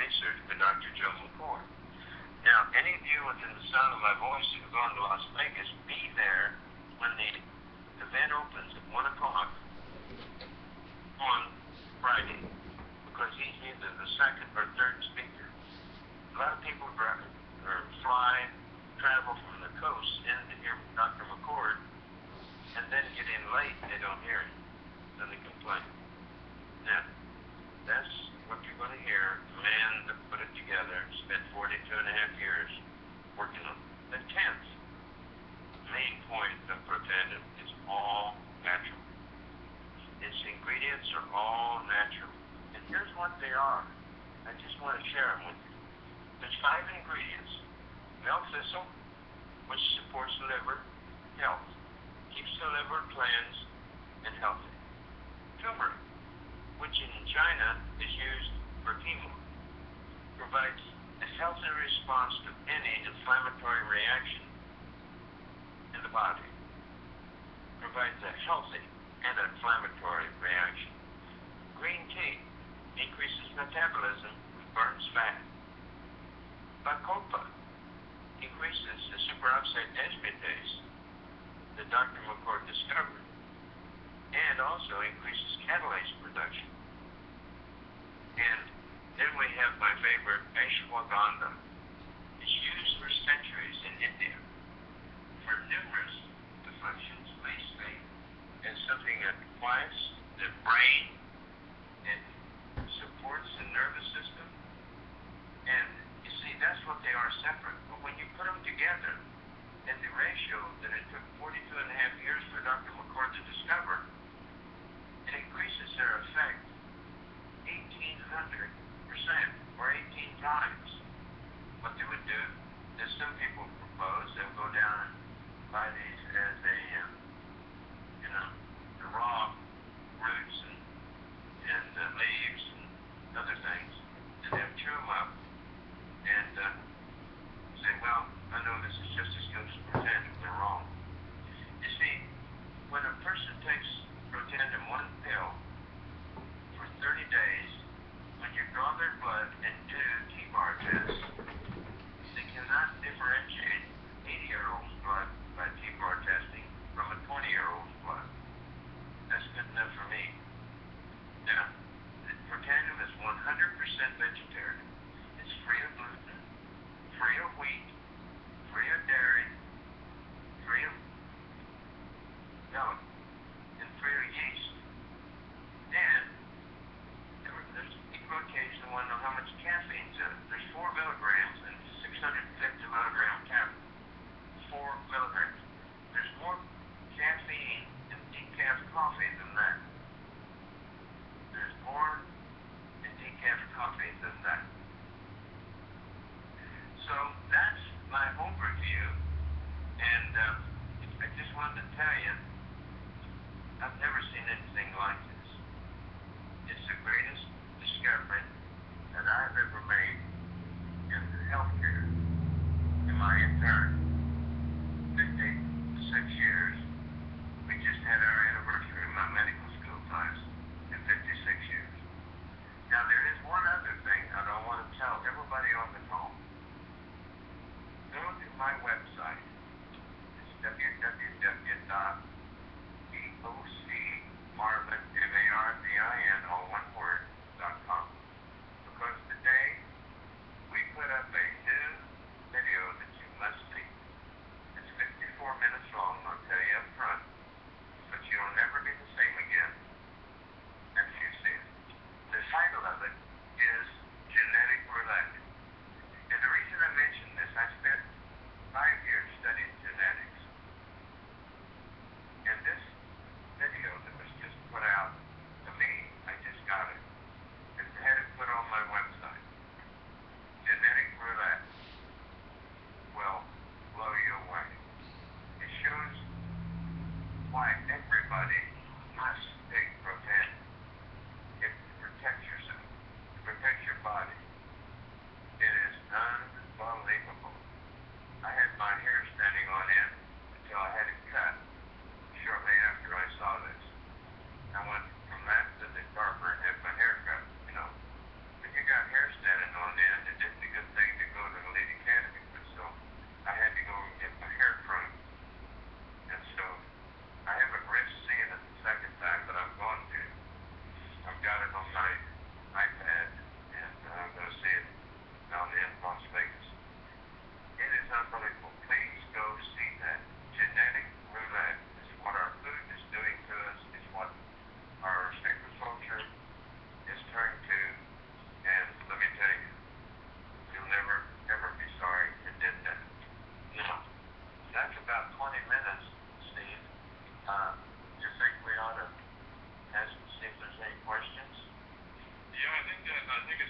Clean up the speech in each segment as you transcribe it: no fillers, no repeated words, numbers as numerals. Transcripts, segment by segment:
research by Dr. Joe McCord. Now, any of you within the sound of my voice who are going to Las Vegas, be there when the event opens at 1 o'clock on Friday, because he's either the second or third speaker. A lot of people travel from the coast in to hear Dr. McCord, and then get in late, they don't hear him. Then they complain. Now, that's what you're going to hear. The man that put it together spent 42 and a half years working on it. The 10th main point of protandm is all natural. Its ingredients are all natural. And here's what they are. I just want to share them with you. There's 5 ingredients. Milk thistle, which supports liver health, keeps the liver cleansed and healthy. Turmeric, which in China is used for chemo, provides a healthy response to any inflammatory reaction in the body. Provides a healthy anti-inflammatory reaction. Green tea increases metabolism, burns fat. Bacopa increases the superoxide dismutase that Dr. McCord discovered, and also increases catalase production. And then we have my favorite, ashwagandha. It's used for centuries in India for numerous afflictions, basically as something that quiets the brain, it supports the nervous system, and you see, that's what they are separate. But when you put them together in the ratio that it took 42 and a half years for Dr. McCord to discover, it increases their effect 1,800% or 18 times. What they would do is some people propose they'll go down and buy these as a, the raw roots and leaves and other things, and they'll chew them up and say, well, I know this is just as good as protandm. They're wrong. You see, when a person takes protandm, 1 pill, for 30 days, when you draw their blood and do T-bar tests, they cannot differentiate 80-year-old's blood by T-bar testing from a 20-year-old's blood. That's good enough for me. Now, protandm is 100% vegetarian. It's free of gluten, free of wheat, free of dairy, free of milk, and free of yeast. And there's people occasionally want to know how much caffeine's in it.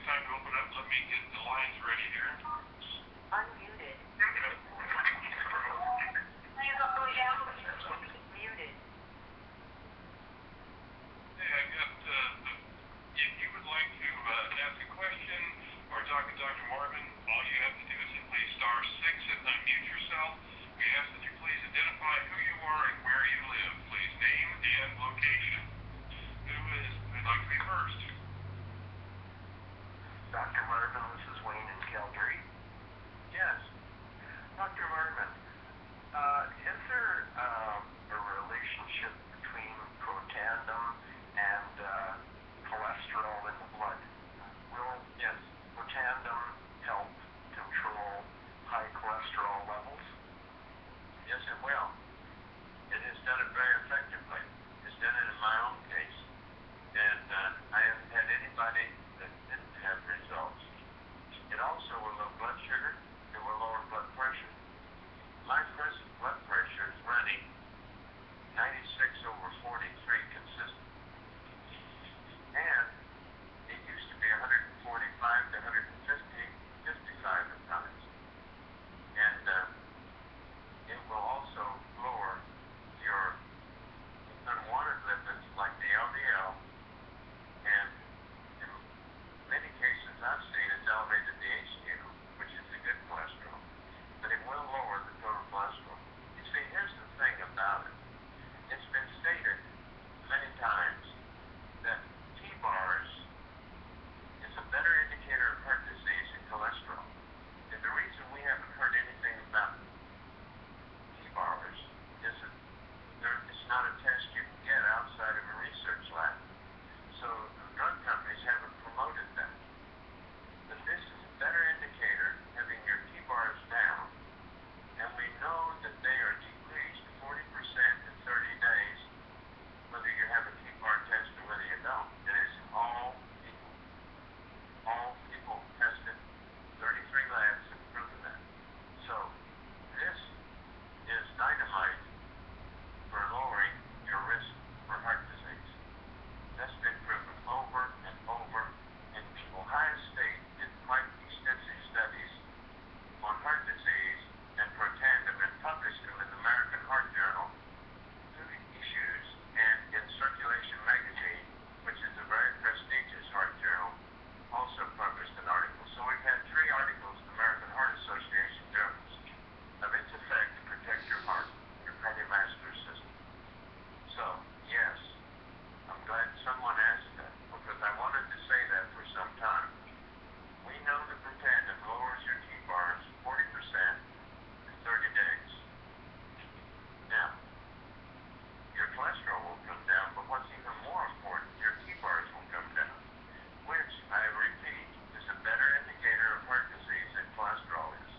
time to open up. Let me get the lines ready here. Unmuted. Muted. Hey, I got, if you would like to ask a question or talk to Dr. Marvin, all you have to do is simply *6 and unmute yourself. We ask that you please identify who you are and where you live. Please name and location. Who'd like to be first? Dr. Marvin, this is Wayne in Calgary. Yes. Dr. Marvin, is there a relationship between protandm and cholesterol in the blood? Will Yes. protandm help control high cholesterol levels? Yes, it will. It has done it very effectively. It's done it in my own case. And I haven't had anybody that didn't have results. It also will lower blood sugar. It will lower blood pressure. My present blood pressure is running 96/43 consistent. And it used to be 145 to 150, 55 at times. And it will also lower your unwanted lipids like the LDL. And in many cases I've seen it's elevated the HDL, which is the good cholesterol. But it will lower the total cholesterol. You see, here's the thing about it. It's been stated many times that T-bars is a better indicator of heart disease than cholesterol. And the reason we haven't heard anything about T-bars is that it's not a test you can get outside of a research lab. So the drug companies haven't promoted that. But this is a better indicator, having your T-bars down, and we know that they are decreased 40% in 30 days, whether you have a T-bar test or whether you don't. It is all people. All people tested. 33 labs have proven that. So this is dynamite for lowering your risk for heart disease. That's been proven over and over, and Ohio State did quite extensive studies on heart disease and protandm and published them in the American Heart Journal, 2 issues, and in Circulation Magazine, which is a very prestigious heart journal, also published an article. So we've had 3 articles in the American Heart Association journals of its effect to protect your heart, your cardiovascular system. So, yes, I'm glad someone asked that, because I wanted to say that for some time. We know that protandm lowers your T-bars 40% in 30 days. Now, your cholesterol will come down, but what's even more important, your T-bars will come down, which, I repeat, is a better indicator of heart disease than cholesterol is.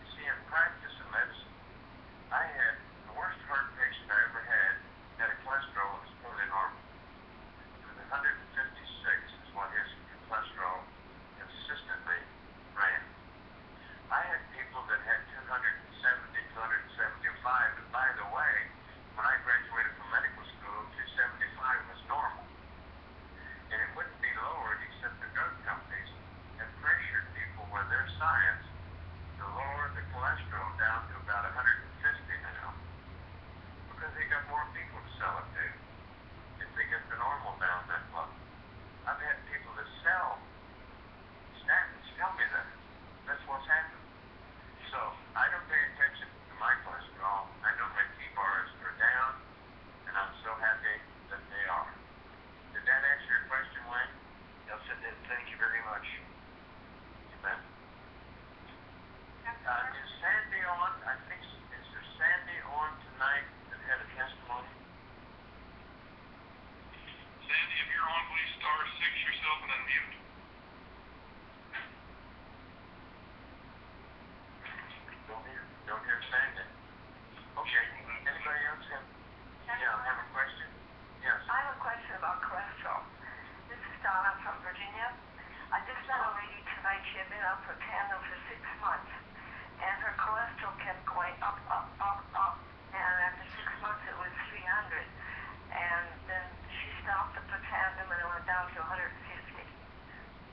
You see, in practice of medicine, I had the worst heart patient I ever had a cholesterol that was totally normal. It was 156 is what his cholesterol consistently ran. I had people that had 270, 275, and by the way, when I graduated from medical school, 275 was normal. And it wouldn't be lowered except the drug companies have pressured people with their science to lower the cholesterol down to about 150 now, because they got more people to sell it to if they get the normal down that low. I've had people that sell statins tell me that. That's what's happened. So I don't pay attention to my cholesterol. I know my T-bars are down, and I'm so happy that they are. Did that answer your question, Wayne? Yes, it did. Thank you very much. You bet. Is Sandy on? I think, is there Sandy on tonight that had a testimony? Sandy, if you're on, please *6 yourself and unmute. Don't hear Sandy. Okay. Anybody else have? Yeah, have a question? Yes. I have a question about cholesterol. This is Donna from Virginia. I just met a lady tonight. She had been on protandm for 6 months, and her cholesterol kept going up, up, up, up. And after 6 months, it was 300. And then she stopped the protandm, and it went down to 150.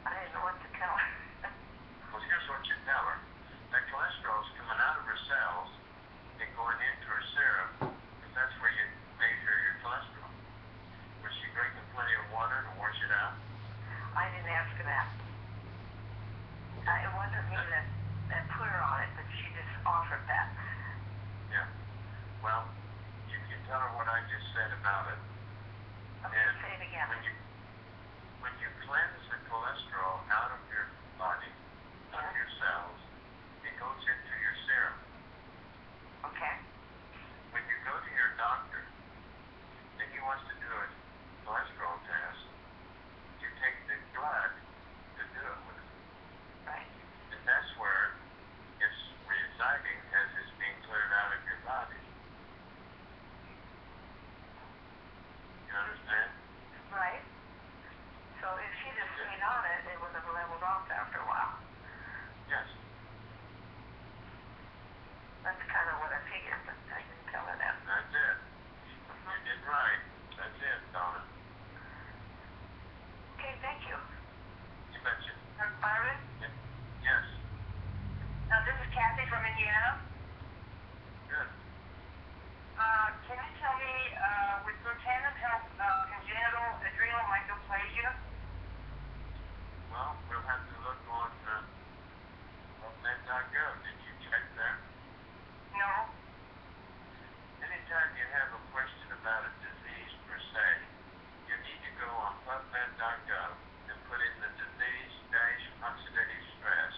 I didn't know what to tell her. Well, here's what you tell her. That cholesterol is coming out of her cells and going into her serum, because that's where you measure your cholesterol. Was she drinking plenty of water to wash it out? I didn't ask her that. It wasn't me that put her on it, but she just offered that. Yeah. Well, you can tell her what I just said about it. Okay, And say it again. when you cleanse the cholesterol out of your body, out of your cells, it goes into your serum. Okay. When you go to your doctor and he wants to do a cholesterol test, you take the blood to do it with. Right. And that's where it's residing as it's being cleared out of your body. You understand? Right. So if she just stayed on it, it would have leveled off after a while. Yes. That's kind of what I figured, but I didn't tell her that. That's it. You did right. That's it, Donna. Okay, thank you. You betcha. Byron? Yes. Now, this is Kathy from Indiana. Good. Can you tell me, with protandmi help, congenital adrenal hyperplasia? Well, we'll have to look on med.gov. Did you check there? No. Anytime you have a question about a disease per se, you need to go on pubmed.gov and put in the disease dash oxidative stress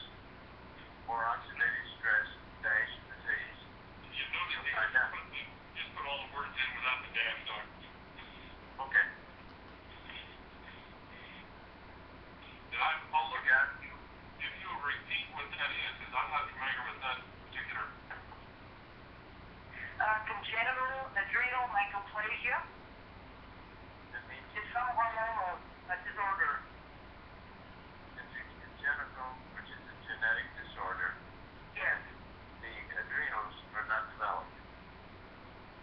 or oxidative stress dash disease. You notice You'll they find out. just put all the words in without the dash, Doc. Okay. And I'll look at it. If you'll repeat what that is, because I'm not familiar with that particular. Congenital adrenal hyperplasia That means is some hormonal disorder. it's a congenital, which is a genetic disorder. Yes. The adrenals are not developed.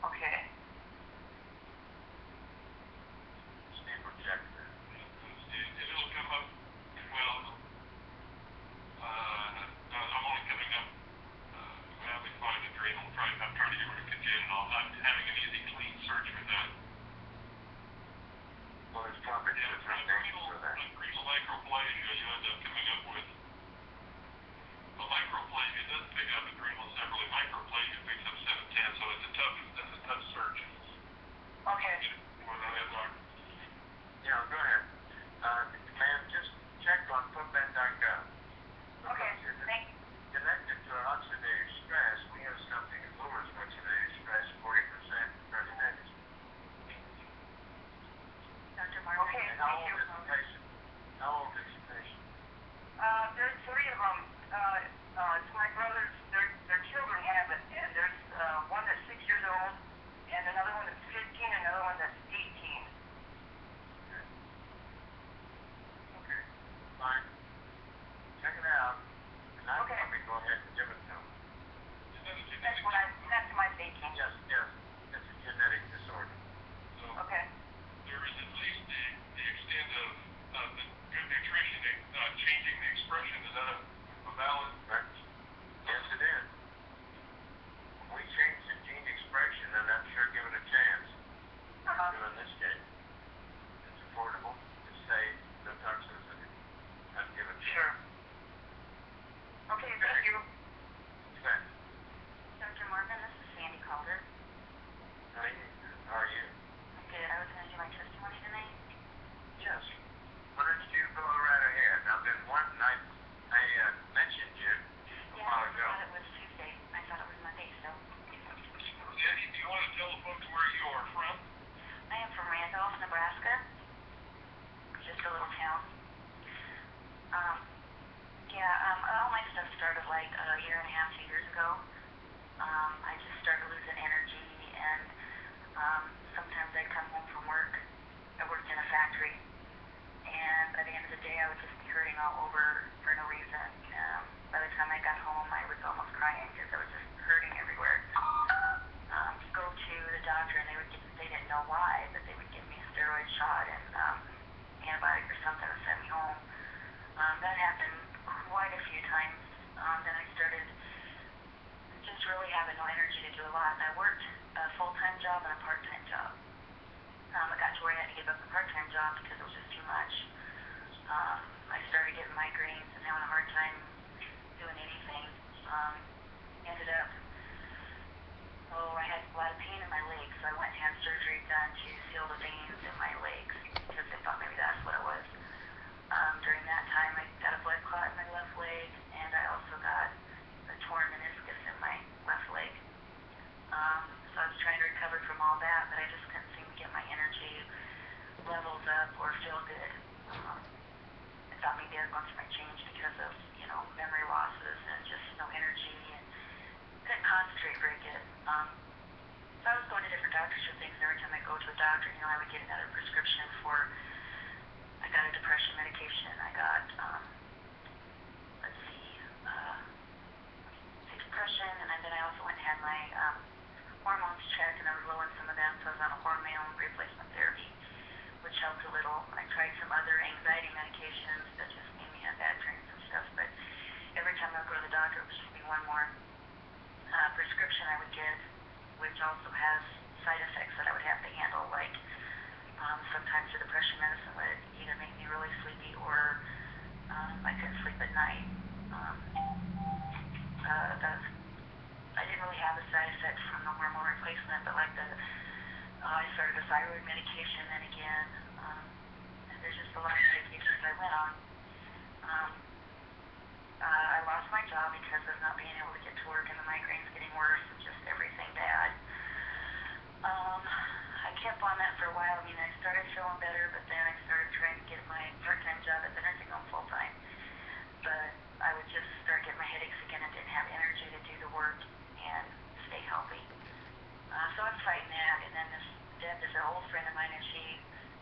Okay. Steve will check that. It'll come up. Well, I'm only coming up. Well, we find adrenal. I'm trying to get rid of congenital. I'm having an easy, clean search with that. Well, there's probably Yeah, different names for that. adrenal microplasia you end up coming up with. Well, microplasia does pick up adrenal separately. Microplasia picks up 710, so that's a tough search. Okay. Well, go ahead, Doc. Yeah, go ahead. Ma'am, just check on pubmed.gov. Okay. Thank you. Connected to oxidative stress, we have something that lowers oxidative stress 40% in 30 minutes. Dr. Martin. Okay, And how thank old you. is the patient? How old is the patient? There's three of them. It's my brothers. Their children have it, and there's one that's 6 years old, and another one that's 15, and another one that's 18. Okay. Fine. Check it out. And I'd Okay. probably go ahead and give it to them. Is that a genetic? That's my thinking. Yes, yes. It's a genetic disorder. So Okay. there is at least the extent of the good nutrition changing the expression. Is that a valid? Right? Yes, it is. We change the gene expression, and I'm sure give it a chance. In this case, it's affordable, it's safe, no toxicity. I'd give it a chance. Sure. Okay, thank you. You bet. Dr. Morgan, this is Sandy Calder. Hi, how are you? I'm good. I was going to do my testimony tonight. Yes. Why don't you go right ahead? Now, there's one I mentioned you a Yeah, while I ago. thought it was Tuesday. I thought it was Monday, so. Sandy, do you want to tell the folks where you are from? I am from Randolph, Nebraska. Just a little town. All my stuff started like a year and a half, 2 years ago. I just started losing energy, and sometimes I'd come home from work. I worked in a factory, and by the end of the day, I would just be hurting all over for no reason. By the time I got home, I was almost crying because I was just hurting everywhere. Go to the doctor, and they didn't know why, but they would give me a steroid shot and antibiotic or something to send me home. That much. I started getting migraines and having a hard time doing anything. Ended up, I had a lot of pain in my legs, so I went and had surgery done to seal the veins in my legs because they thought maybe that's what it was. During that time, I got a blood clot in my left leg, and I also got a torn meniscus in my left leg. So I was trying to recover from all that, but I just couldn't seem to get my energy levels up or feel good. I thought maybe I was going through my change because of, memory losses and just no energy and couldn't concentrate very good. So I was going to different doctors for things, and every time I go to a doctor, I would get another prescription I got a depression medication, I got, depression, and then I also went and had my hormones checked, and I was low in some of them, so I was on a hormone replacement therapy, which helped a little. I tried some other anxiety medications that just made me have bad dreams and stuff, but every time I would go to the doctor, it would just be one more prescription I would get, which also has side effects that I would have to handle, like sometimes the depression medicine would either make me really sleepy or I couldn't sleep at night. I didn't really have the side effects from the hormone replacement, but like I started the thyroid medication then again. And there's just a lot of medications I went on. I lost my job because of not being able to get to work and the migraines getting worse and just everything bad. I kept on that for a while. I started feeling better, but then I started trying to get my part-time job at the nursing home full-time. But I would just start getting my headaches again and didn't have energy to do the work and stay healthy. So I'm fighting that, and then Deb is an old friend of mine, and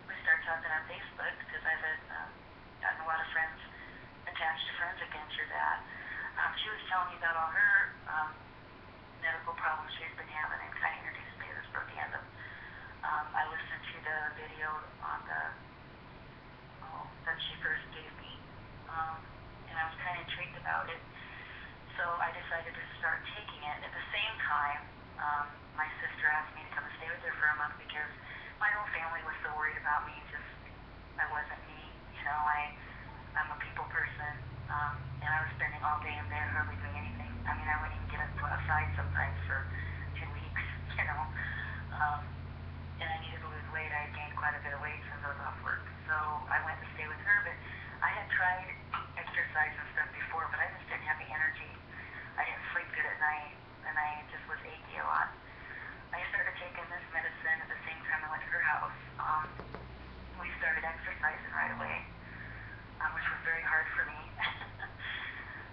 we started talking on Facebook because I've gotten a lot of friends attached to friends again through that. She was telling me about all her medical problems she's been having and kind of introduced me to this protandm. I listened to the video on that she first gave me, and I was kind of intrigued about it. So I decided to start taking it. At the same time, my sister asked me to come and stay with her for a month because my whole family was so worried about me. I wasn't me. I'm a people person, and I was spending all day in bed hardly doing anything. I wouldn't even get up to outside sometimes for 2 weeks, and I needed to lose weight. I had gained quite a bit of weight since I was off work. So I went to stay with her, but I had tried exercise and stuff before, but I just didn't have the energy. I didn't sleep good at night, and I just was achy a lot. I started taking this medicine at the same time I went to her house. We started exercising right away, which was very hard for me.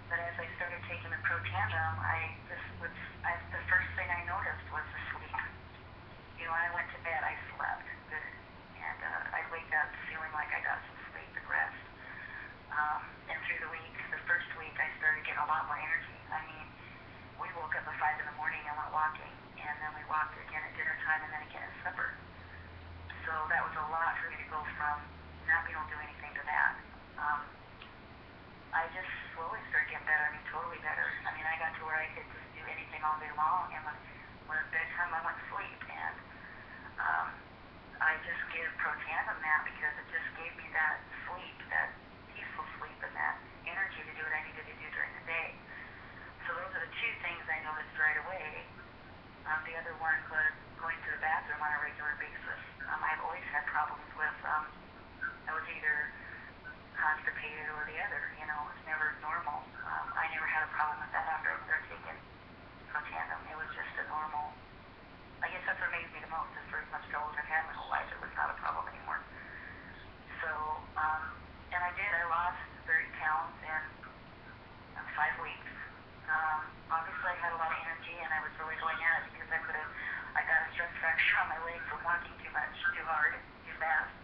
But as I started taking the protandm, the first thing I noticed was the sleep. When I went to bed, I slept good, and I'd wake up feeling like I got some sleep and rest. And through the first week, I started getting a lot more energy. We woke up at 5 in the morning and went walking, and then we walked again at dinner time and then again at supper. So that was a lot for me to go from not being able to do anything to that. I just slowly started getting better. Totally better. I got to where I could just do anything all day long, and when it's bedtime, I went to sleep. And I just give protandm that because it just gave me that sleep, that peaceful sleep, and that energy to do what I needed to do during the day. So those are the two things I noticed right away. The other one was going to the bathroom on a regular basis. I've always had problems with, I was either constipated or the other, it's never normal. I never had a problem with that after I started taking protandm. It was just a normal, I guess that's what amazed me the most is for as much trouble as I've had my whole life, it was not a problem anymore. So, and I lost 30 pounds in 5 weeks. Obviously I had a lot of energy and I was really going at it because I got a stress fracture on my leg from walking too much, too hard, too fast.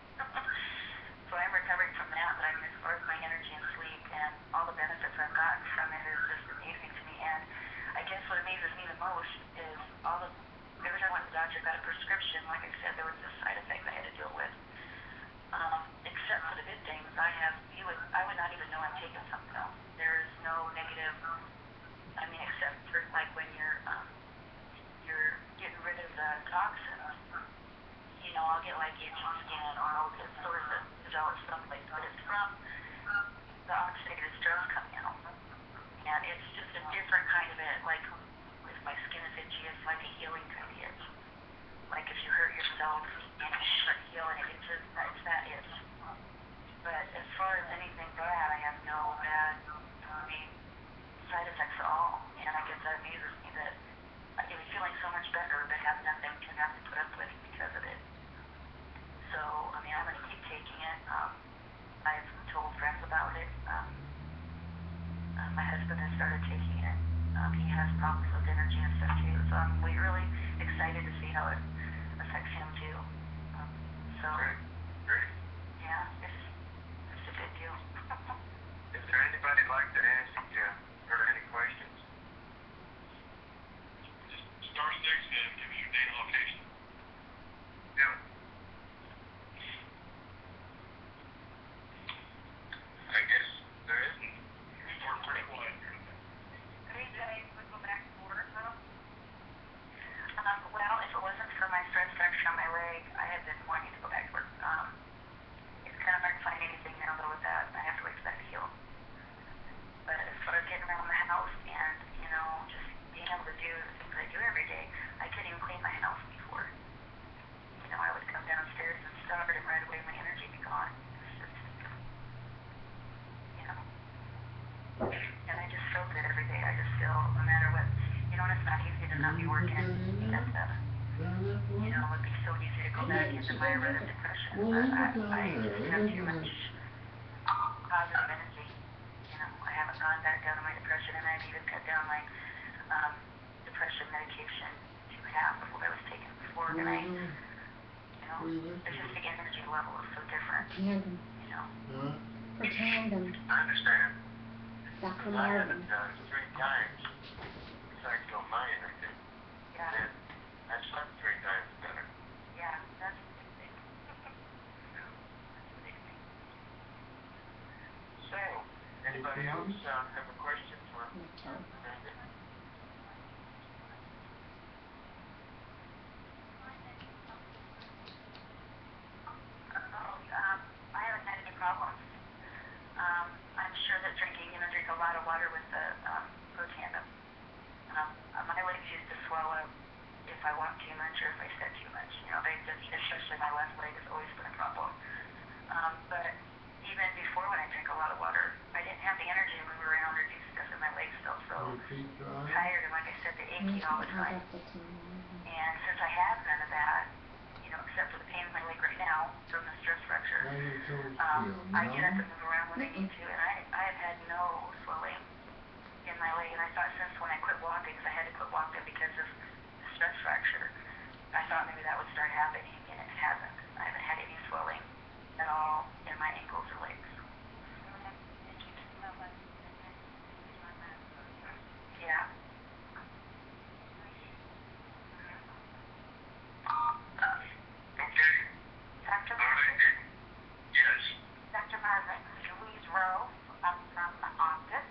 So I'm recovering from that, but as far as my energy and sleep and all the benefits I've gotten from it is just amazing to me. And I guess what amazes me the most is every time I went to the doctor, I got a prescription, like I said, there was this side effect I had to deal with. Except for the good things, I would not even know I'm taking something else. There is no negative, except for like when you're getting rid of the toxins, I'll get like itchy skin or I'll get sores that develop some like to ask you or any questions? Just star six and give us your name and location. Yeah. I guess there isn't. You were pretty quiet. Hey, Jay, would go back to work, huh? Well, if it wasn't for my stress fracture on my leg, I had been wanting to go back to work. It's kind of hard to find anything now though with that. I have to wait for that to heal. But as far as getting around the house and, just being able to do the things I do every day, I couldn't even clean my house before. I would come downstairs and start and right away my energy would be gone. It's just, and I just feel good every day. I just feel no matter what, and it's not easy to not be working because, it'd be so easy to go back into my rhythm depression. But I just have too much positive energy. I haven't gone back down to my depression, and I've even cut down my depression medication to half of what I was taking before. And it's just the energy level is so different. Protandmi. I understand. Dr. I had Marvin. it 3 times. Effect on my energy. Yeah, And I slept 3 times better. yeah, that's a big thing. That's a big thing. So, anybody else have a question for Randy? I haven't had any problems. I'm sure that drink a lot of water with the protandmi. My legs used to swell up if I walk too much or if I sit too much. Especially my left leg has always been a problem. But even before when I drink a lot of water, I didn't have the energy to move around or do stuff, and my legs felt so tired and, like I said, the aching all the time. And since I have none of that, except for the pain in my leg right now from the stress fracture, I get up and move around when I need to, and I have had no swelling in my leg. And I thought since when I quit walking, because I had to quit walking because of the stress fracture, I thought maybe that would start happening, and it hasn't. I haven't had any swelling at all in my ankles or legs. Yeah. Okay. Dr. All right. Marvin? Yes. Dr. Marvin, Louise Rowe. I'm from the office.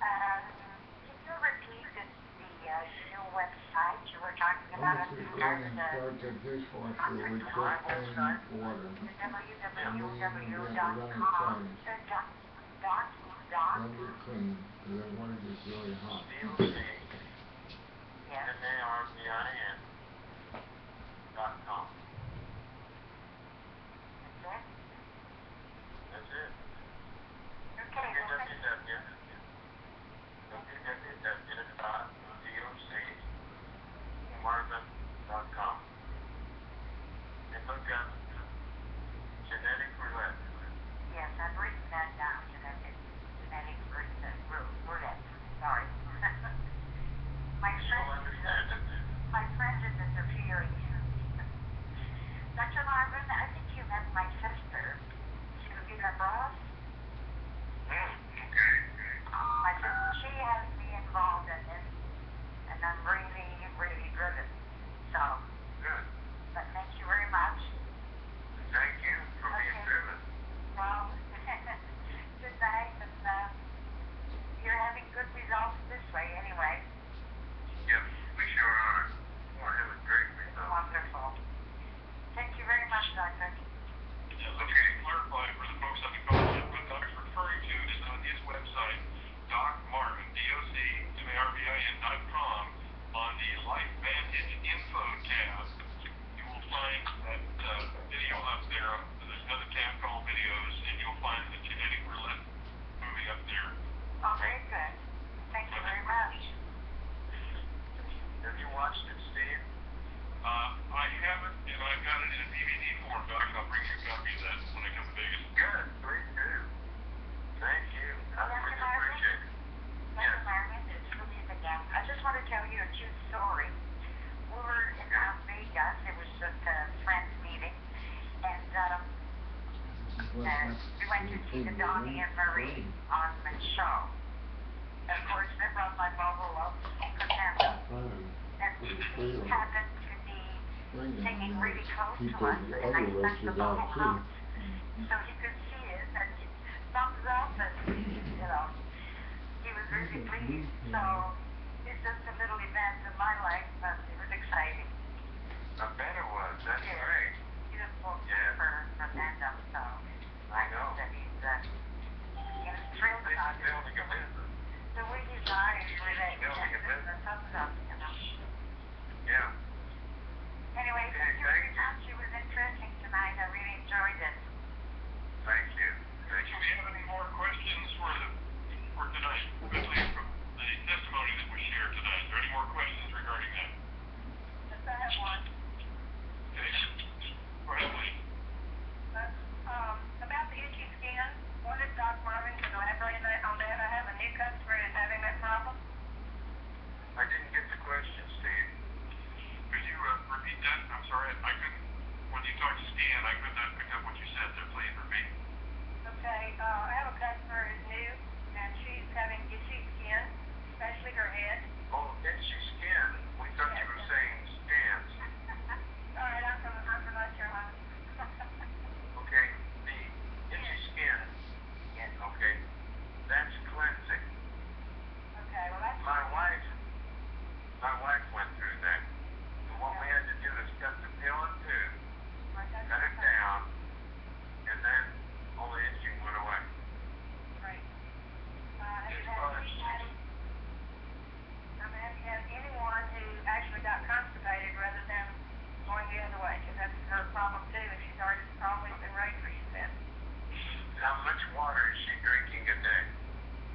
Can you repeat the new website you were talking about at the start? Start the dishwasher with just plain water. www.com. Let it clean, because that water gets really hot. Yes. DOCMARVIN.com. That's it. Okay. www.docmarvin.com. And look up genetic roulette. Yes, I've written that down. Genetic roulette. Sorry. You'll understand it then. My friend is a superior. what And happens we went when to you see put the it Donnie in and Marie spring. on the show. And of course, they brought my bottle of Protandmi. Fine. And Put it she clear. happened to be Spring down singing there. really close He to put us, the and I other sent the roaches bottle out too. out so he could see it and thumbs up, and he was really pleased. So it's just a little event in my life, but it was exciting. I bet it was. That's Yeah. great. Beautiful Yeah. for fandom, so I know. that he was thrilled This about is it. building a business. The way his eyes relate, Building a the business. thumbs up, Yeah. Anyway, Okay, thank you thank very you. much. It was interesting tonight. I really enjoyed it. Thank you. Thank Do you. we have any more questions for tonight, especially from the testimony that was shared tonight? Is there any more questions regarding that? Yes, I have one. Okay. Go ahead, please. About the itchy skin, what if Doc Marvin could elaborate on that? I have a new customer who's having that problem. I didn't get the question, Steve. Could you repeat that? I'm sorry, I couldn't, when you talked scan, I could not pick up what you said there. Please repeat. Okay, I have a customer who's new, and she's having itchy skin, especially her head. Oh, itchy skin. We thought you were saying scans. All right, I'm from North Carolina. Okay, the itchy skin, Yes. okay, that's cleansing. Okay, well, that's... My wife went through that. And what we had to do is cut the pill in two, cut it down, and then all the itching went away. Right. Have you As had far as anybody... have you had anyone who actually got constipated rather than going the other way? Because that's her problem too, and she's always been regular, she said. how much water is she drinking a day?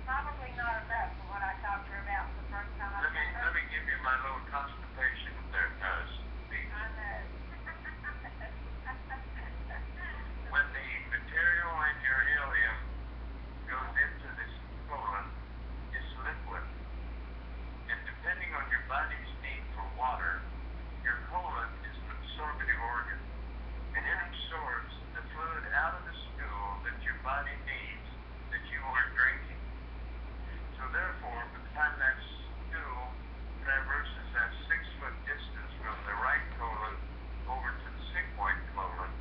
Probably not enough from what I talked to her about the first time I Let met her. me give you my little constipation there, speech. I know. When the material in your ileum goes into this colon, it's liquid. And depending on your body's need for water, your colon is an absorptive organ. And it absorbs the fluid out of the stool that your body needs that you aren't drinking. So therefore, by the time that stool traverses that 6-foot distance from the right colon over to the sigmoid colon,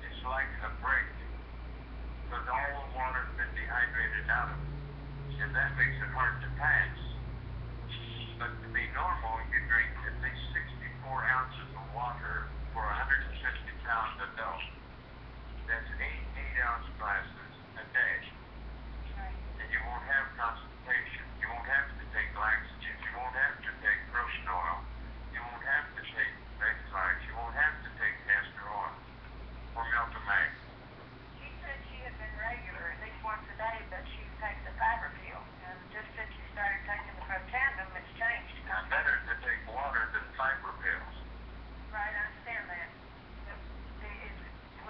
it's like a break, because all the water's been dehydrated out of it. And that makes it hard to pass. But to be normal, you drink at least 64 ounces of water for a 150-pound adult. That's 8 8-ounce glasses a day. And you won't have constipation. You won't have to take laxatives. You won't have to take protein oil. You won't have to take exercise. You won't have to take castor oil or Meltomag. She said she had been regular, at least once a day, but she takes a fiber pill. And just since she started taking the Protandmi, it's changed. It's better to take water than fiber pills. Right, I understand that. But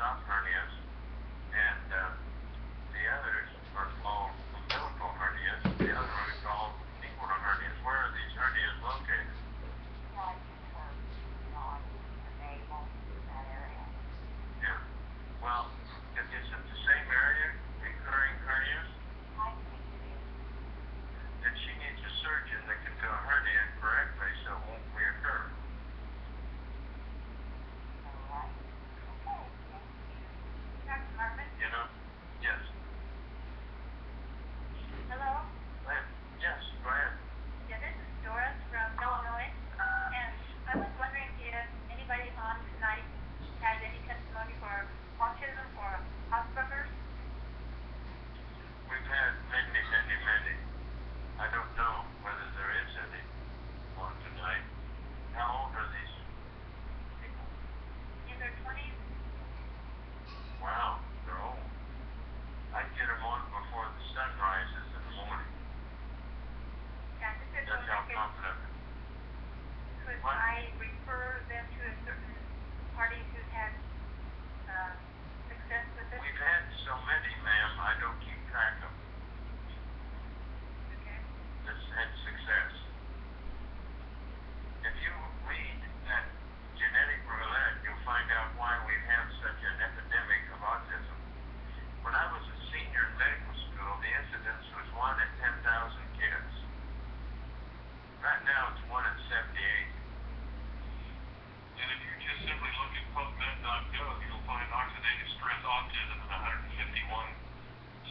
stop hernias, and the others are called umbilical hernias. The other one is called inguinal hernias. Where are these hernias located? Yeah. Well, is it the same area, recurring hernias? Then she needs a surgeon that can do a hernia correctly so it won't reoccur. You know? Yes. Hello? Yes, go ahead. Yeah, this is Doris from Illinois, and I was wondering if anybody on tonight has any testimony for autism or Asperger's? We've had many. I don't know whether there is any on tonight. How old are these people? In their 20s? Wow, they're old. I'd get them on before the sun rises in the morning. Yeah, this is That's how confident. could What? I refer them to a certain party who's had success with it? We've had so many, ma'am, I don't keep track of them. Okay. That's had success. If you read that genetic roulette, you'll find out why we have such an epidemic of autism. When I was a senior in medical school, the incidence was 1 in 10,000 kids. Right now it's 1 in 78. And if you just simply look at PubMed.gov, you'll find oxidative stress autism in 151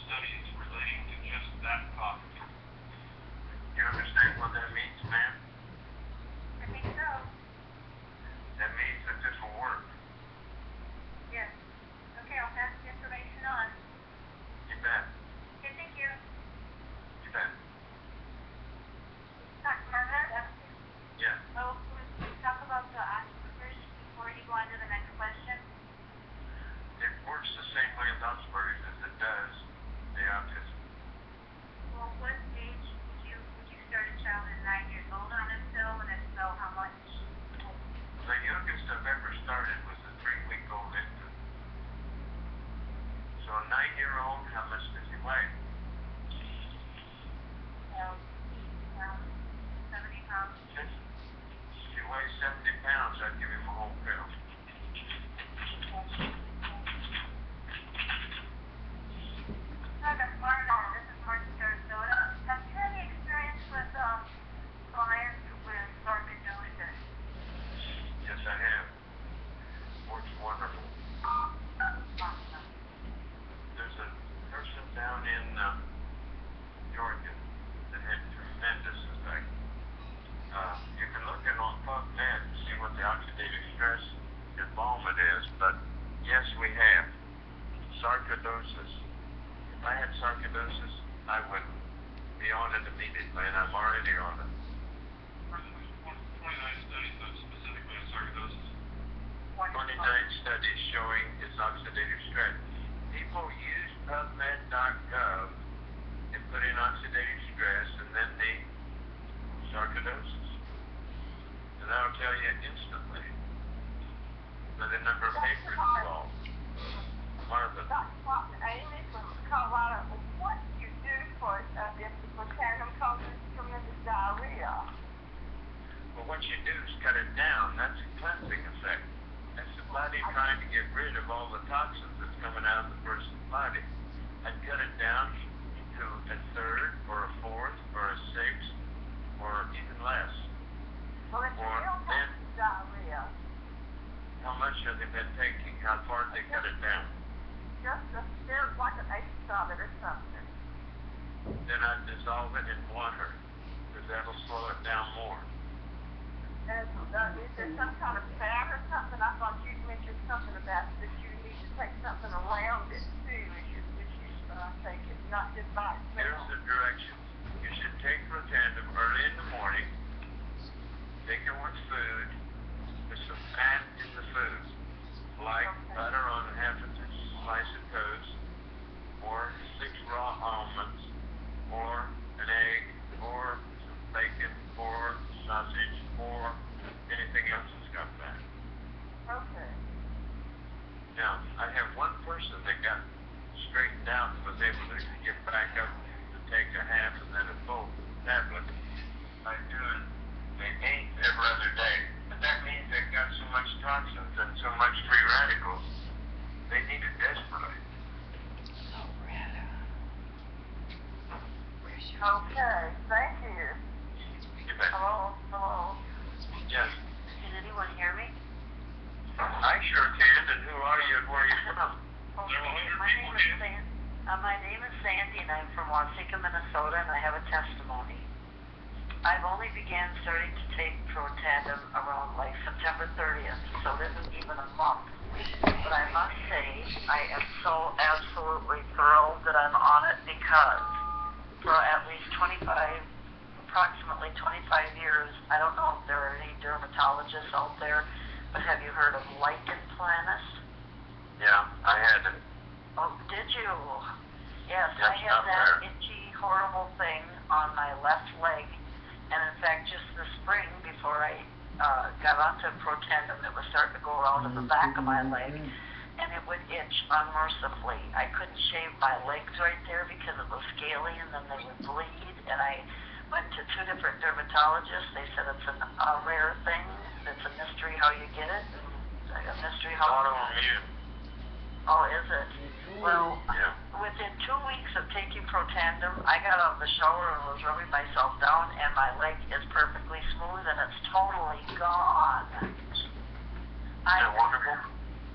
studies relating to just that topic. You understand what that means, ma'am? I think so. That means that this will work. Yes. Okay, I'll pass the information on. You bet. Okay, thank you. You bet. Dr. Margaret? Yeah. Oh, can we talk about the Asperger's before you go on to the next question? It works the same way with Asperger's as it does the autism. Well, what age would you start a child at 9 years old on this pill, and if so, how much? The youngest I've ever started was a 3-week-old infant. So a 9-year-old, how much does he weigh? 70 pounds. If he weighs 70 pounds, I'd give him a whole pill. Hi, Dr. Margaret. This is Marcy Sarasota. Have you had any experience with clients with sarcoidosis? Yes, I have. Works wonderful. Awesome. There's a person down in Georgia that had tremendous effect. You can look in on PubMed and see what the oxidative stress involvement is, but yes, we have. Sarcoidosis. If I had sarcoidosis, I would be on it immediately, and I'm already on it. 29 studies specifically on sarcoidosis. 29 studies showing its oxidative stress. People use PubMed.gov and put in oxidative stress and then the sarcoidosis. And that'll tell you instantly by the number of papers involved. Marvin. Dr. Watson, Amy from Colorado. What do you do for if the protandm causes tremendous diarrhea? Well, what you do is cut it down. That's a cleansing effect. That's the body trying to get rid of all the toxins that's coming out of the person's body. I'd cut it down to a third or a fourth or a sixth or even less. Well, if you Or don't then, have diarrhea, how much have they been taking? How far did they cut it down? there's like an eighth of it or something. Then I'd dissolve it in water because that'll slow it down more. And is there some kind of fat or something? I thought you mentioned something about that you need to take something around it too as you take it, not just by itself. Here's the directions. You should take protandm early in the morning. Take it with food. With some fat in the food, like butter on half a slice of toast, or 6 raw almonds, or an egg, or some bacon, or sausage, or anything else that's got fat. Okay. I have one person that got straightened out and was able to get back up to take a half and then a full tablet by doing the 8 every other day. But that means they've got so much toxins and so much free radicals, they need it desperately. Okay, thank you. You bet. Hello, hello. Yes. Can anyone hear me? I sure can, and who are you and where are you from? Okay, my name is Sandy, and I'm from Waseca, Minnesota, and I have a testimony. I've only began starting to take protandm around like September 30th, so it isn't even a month. But I must say, I am so absolutely thrilled that I'm on it because for at least approximately 25 years, I don't know if there are any dermatologists out there, but have you heard of lichen planus? Yeah, I had it. Oh, did you? Yes, Yes, I had that there. itchy, horrible thing on my left leg. And in fact, just this spring, before I got onto protandm, it was starting to go around in the back of my leg, and it would itch unmercifully. I couldn't shave my legs right there because it was scaly, and then they would bleed. And I went to 2 different dermatologists. They said it's a rare thing. It's a mystery how you get it. A mystery how. Autoimmune. Oh, is it? Well, Yeah. within 2 weeks of taking protandm, I got out of the shower and was rubbing myself down, and my leg is perfectly smooth, and it's totally gone. Isn't that wonderful?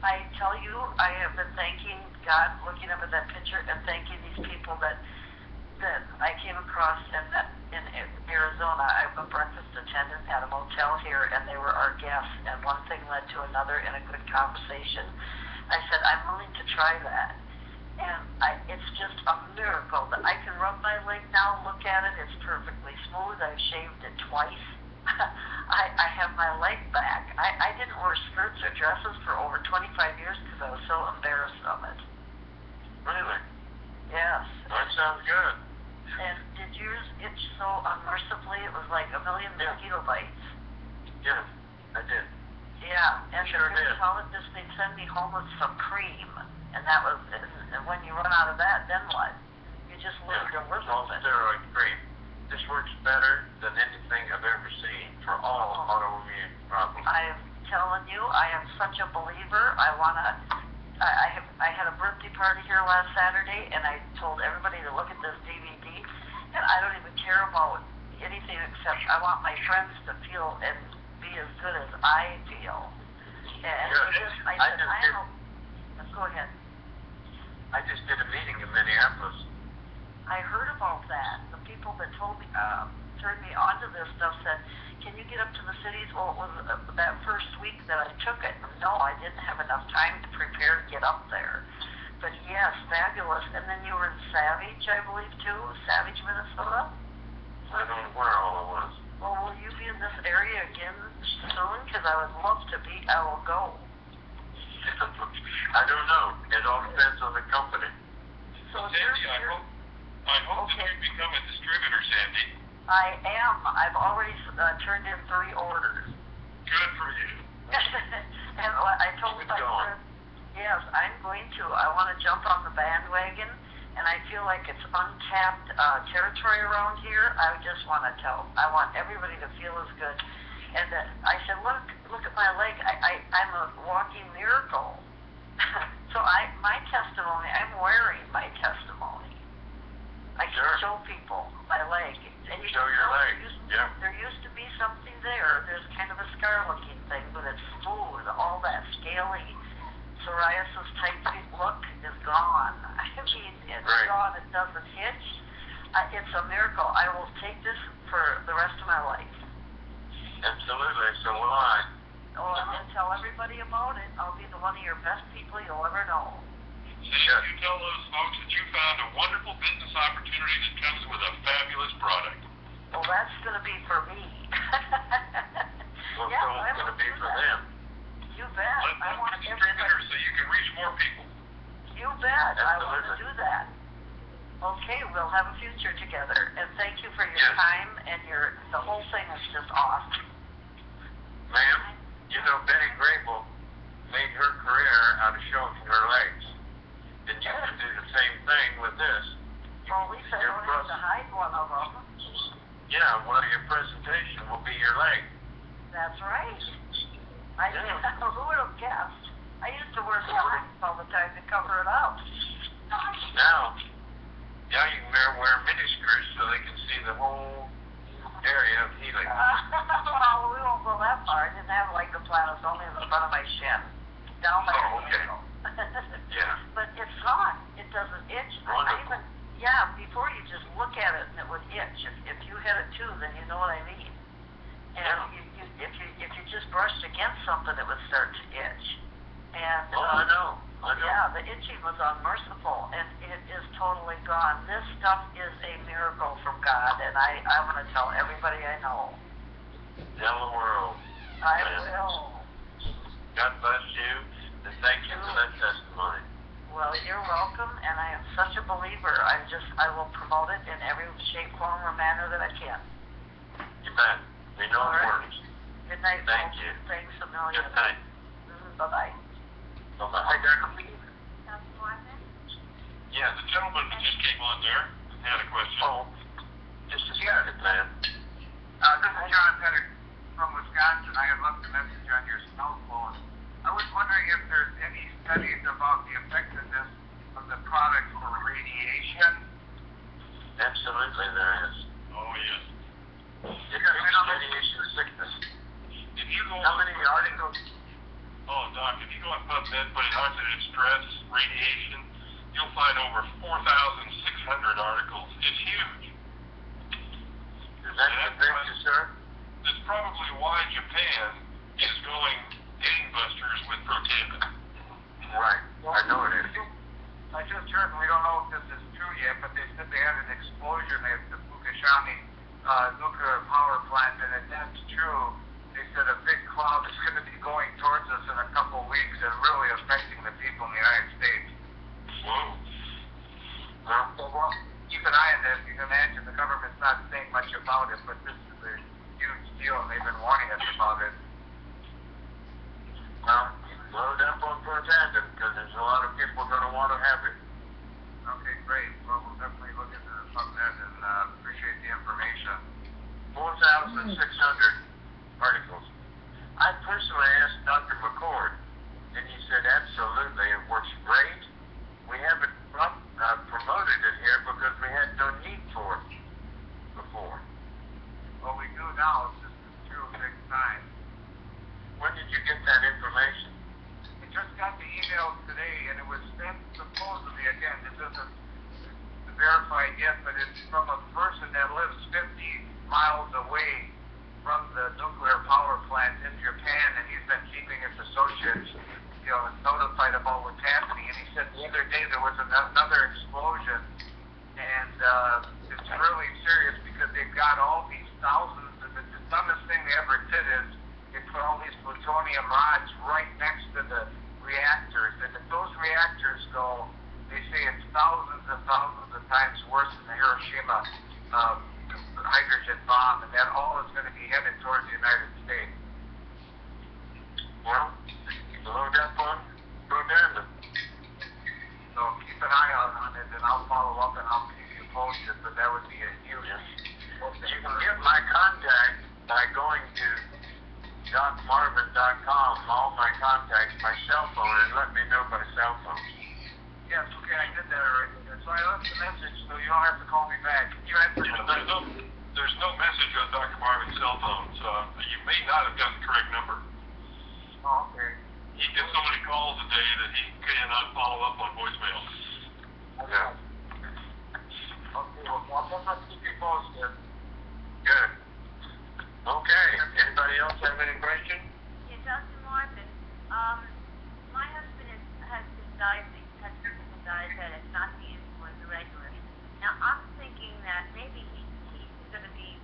I tell you, I have been thanking God, looking up at that picture, and thanking these people that I came across in Arizona. I'm a breakfast attendant at a motel here, and they were our guests, and one thing led to another in a good conversation. I said, I'm willing to try that. And it's just a miracle that I can rub my leg now, look at it, it's perfectly smooth. I've shaved it twice. I have my leg back. I didn't wear skirts or dresses for over 25 years because I was so embarrassed of it. Really? Yes. That sounds good. And did yours itch so unmercifully? It was like a million mosquito bites. Yeah, I did. Yeah, and Sure the did. dermatologist, they'd send me home with some cream, and that was, and when you run out of that, then what? You just live to live It's all with it. steroid cream. This works better than anything I've ever seen for all autoimmune problems. I'm telling you, I am such a believer. I had a birthday party here last Saturday, and I told everybody to look at this DVD, and I don't even care about anything except I want my friends to feel and be as good as I feel. And for this, go ahead. I just did a meeting in Minneapolis. I heard about that. The people that told me, turned me onto this stuff said, can you get up to the cities? Well, it was that first week that I took it. No, I didn't have enough time to prepare to get up there. But yes, fabulous. And then you were in Savage, I believe, too? Savage, Minnesota? I don't know where all it was. Well, will you be in this area again soon? Because I would love to be. I will go. I don't know. It all depends on the company. So Sandy, I hope that you become a distributor, Sandy. I am. I've already turned in 3 orders. Good for you. And I told my friend, yes, I'm going to. I want to jump on the bandwagon, and I feel like it's untapped territory around here. I just want to I want everybody to feel as good. And I said, look at my leg. I'm a walking miracle. So my testimony, I'm wearing my testimony. I can show people my leg. And you show your leg. There used to be something there. There's kind of a scar-looking thing, but it's smooth. All that scaly psoriasis type look is gone. I mean, it's gone. It doesn't itch. It's a miracle. I will take this for the rest of my life. Absolutely. So will I. Oh, and tell everybody about it. I'll be one of your best people you'll ever know. Sandy, you tell those folks that you found a wonderful business opportunity that comes with a fabulous product. Well, that's going to be for me. Well, so it's going to be for them. You bet. Let I want them be distributors so you can reach more people. You bet. Absolutely. I want to do that. Okay, we'll have a future together. And thank you for your time, and the whole thing is just awesome. Ma'am, you know Betty Grable made her career out of showing her legs. And you can do the same thing with this. Well, at least I don't have to hide one of them. Yeah, well, your presentation will be your leg. That's right. Who would have guessed? I used to wear socks all the time to cover it up. Now you can wear miniskirts so they can see the whole area of healing. Well, we won't go that far. I didn't have like the planet only in the front of my shin. Down my ankle. Yeah. But it's not. It doesn't itch. Wonderful. Before you just look at it and it would itch. If you hit it too, then you know what I mean. And if you just brushed against something, it would start to itch. And I know. Yeah, the itching was unmerciful, and it is totally gone. This stuff is a miracle from God, and I'm going to tell everybody I know. Tell the world. I will. God bless you, and thank you for that testimony. Well, you're welcome, and I am such a believer. I will promote it in every shape, form, or manner that I can. You bet. We know it works. Good night. Thank you. Thanks a million. Good night. Bye-bye. Bye-bye. Hi, Dr. Yeah, the gentleman that just came on there had a question. Oh, just a second, man. This is John Pettit from Wisconsin. I had left a message on your cell phone. I was wondering if there's any studies about the effectiveness of the product for radiation. Absolutely, there is. Oh, yes. It treats radiation sickness. If you go How many articles? Oh, Doc, if you go on PubMed, put in oxidative stress, radiation, you'll find over 4,600 articles. It's huge. Does that convince you, sir? That's probably why Japan is going gangbusters with protandmi. Right. I know it is. I just heard, we don't know if this is true yet, but they said they had an explosion at the Fukushima nuclear power plant, and if that's true, they said a big cloud is going to be going towards us in a couple of weeks and really affecting the people in the United States. Whoa. Well, keep an eye on this. You can imagine the government's not saying much about it, but this is a huge deal, and they've been warning us about it. Well, load up on protandmi because there's a lot of people going to want to have it. Okay, great. Well, we'll definitely look into PubMed and appreciate the information. 4,600 articles. I personally asked Dr. McCord, and he said absolutely it works great. We haven't promoted it here because we had no need for it before. Well, we do now. It's just true big time. When did you get that information? I just got the email today, and it was sent supposedly, again, this isn't verified yet, but it's from a person that lives 50 miles away from the nuclear power plant in Japan, and he's been keeping his associates, notified about what's happening. And he said the other day there was another explosion, and it's really serious because they've got all these thousands, and the dumbest thing they ever did is they put all these plutonium rods right next to the reactors, and if those reactors go, they say it's thousands and thousands of times worse than the Hiroshima hydrogen bomb, and that all is going to be headed towards the United States. Well, load up on protandmi. So keep an eye on it, and I'll follow up and I'll keep you posted, but that would be a huge... You can get my contact by going to docmarvin.com, all my contacts, my cell phone, and let me know by cell phone. Yes, okay, I did that already. So I left the message, so you don't have to call me back. You answered There's no message on Dr. Marvin's cell phone, so you may not have got the correct number. Oh, okay. He gets so many calls a day that he cannot follow up on voicemail. Yeah. Okay, well, I'll definitely keep you posted. Good. Okay. Anybody else have any questions? Yeah, Dr. Marvin, my husband has been diabetic, not the insulin, the regular. Now, I'm thinking that maybe he's going to be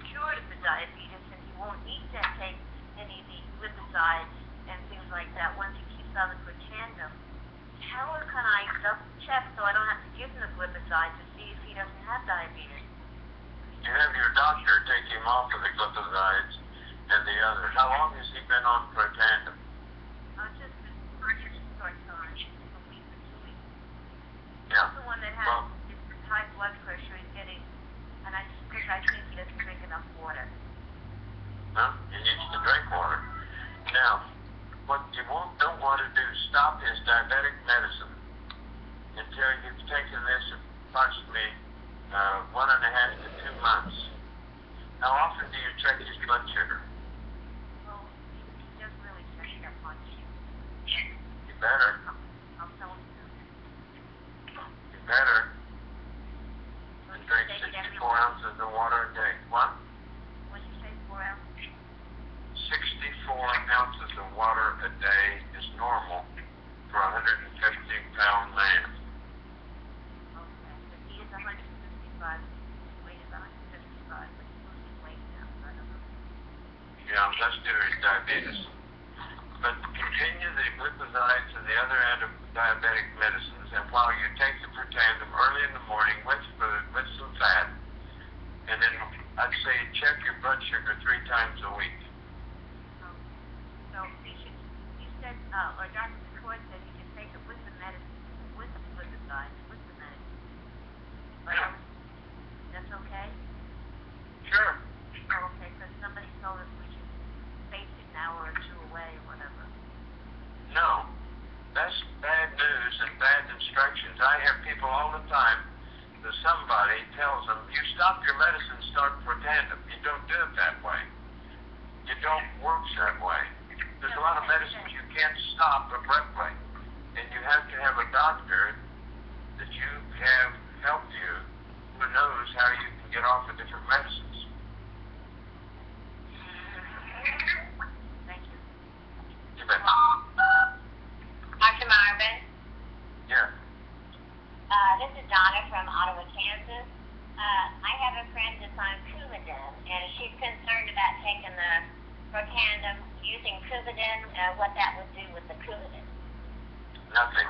cured of the diabetes and he won't need to take any of the glipizide and things like that once he keeps on the protandmi. How can I double check so I don't have to give him the glipizide to see if he doesn't have diabetes? You have your doctor take him off of the glipizide and the others. How long has he been on protandmi? Just diabetic medicine until you've taken this approximately 1.5 to 2 months. How often do you check his blood sugar? Well, he doesn't really check that much. You better. I'll tell him to. You better. And drink 64 ounces of water a day. What? What did you say, 4 ounces? 64 ounces of water a day is normal for a 150-pound man. Okay, but he is 155. Weight is 155, but he's losing weight now, so I don't know. Yeah, that's due to diabetes. But continue the glucosides and the other anti-diabetic medicines, and while you take the protandem early in the morning with food, with some fat, and then I'd say check your blood sugar 3 times a week. So you said, or Dr. McCoy said you can take it with the medicine, with the glucosides, with the medicine. But that's okay? Sure. Oh, okay, because somebody told us we should space it an hour or 2 away or whatever. No. That's bad news and bad instructions. I have people all the time that somebody tells them, you stop your medicine, start protandem. You don't do it that way. You don't work that way. There's a lot of medicines you can't stop abruptly. And you have to have a doctor that you have helped you who knows how you can get off of different medicines. Thank you. You bet. Dr. Marvin, Yeah. this is Donna from Ottawa, Kansas. I have a friend that's on Coumadin, and she's concerned about taking the protandem, using Coumadin, what that would do with the Coumadin. Nothing.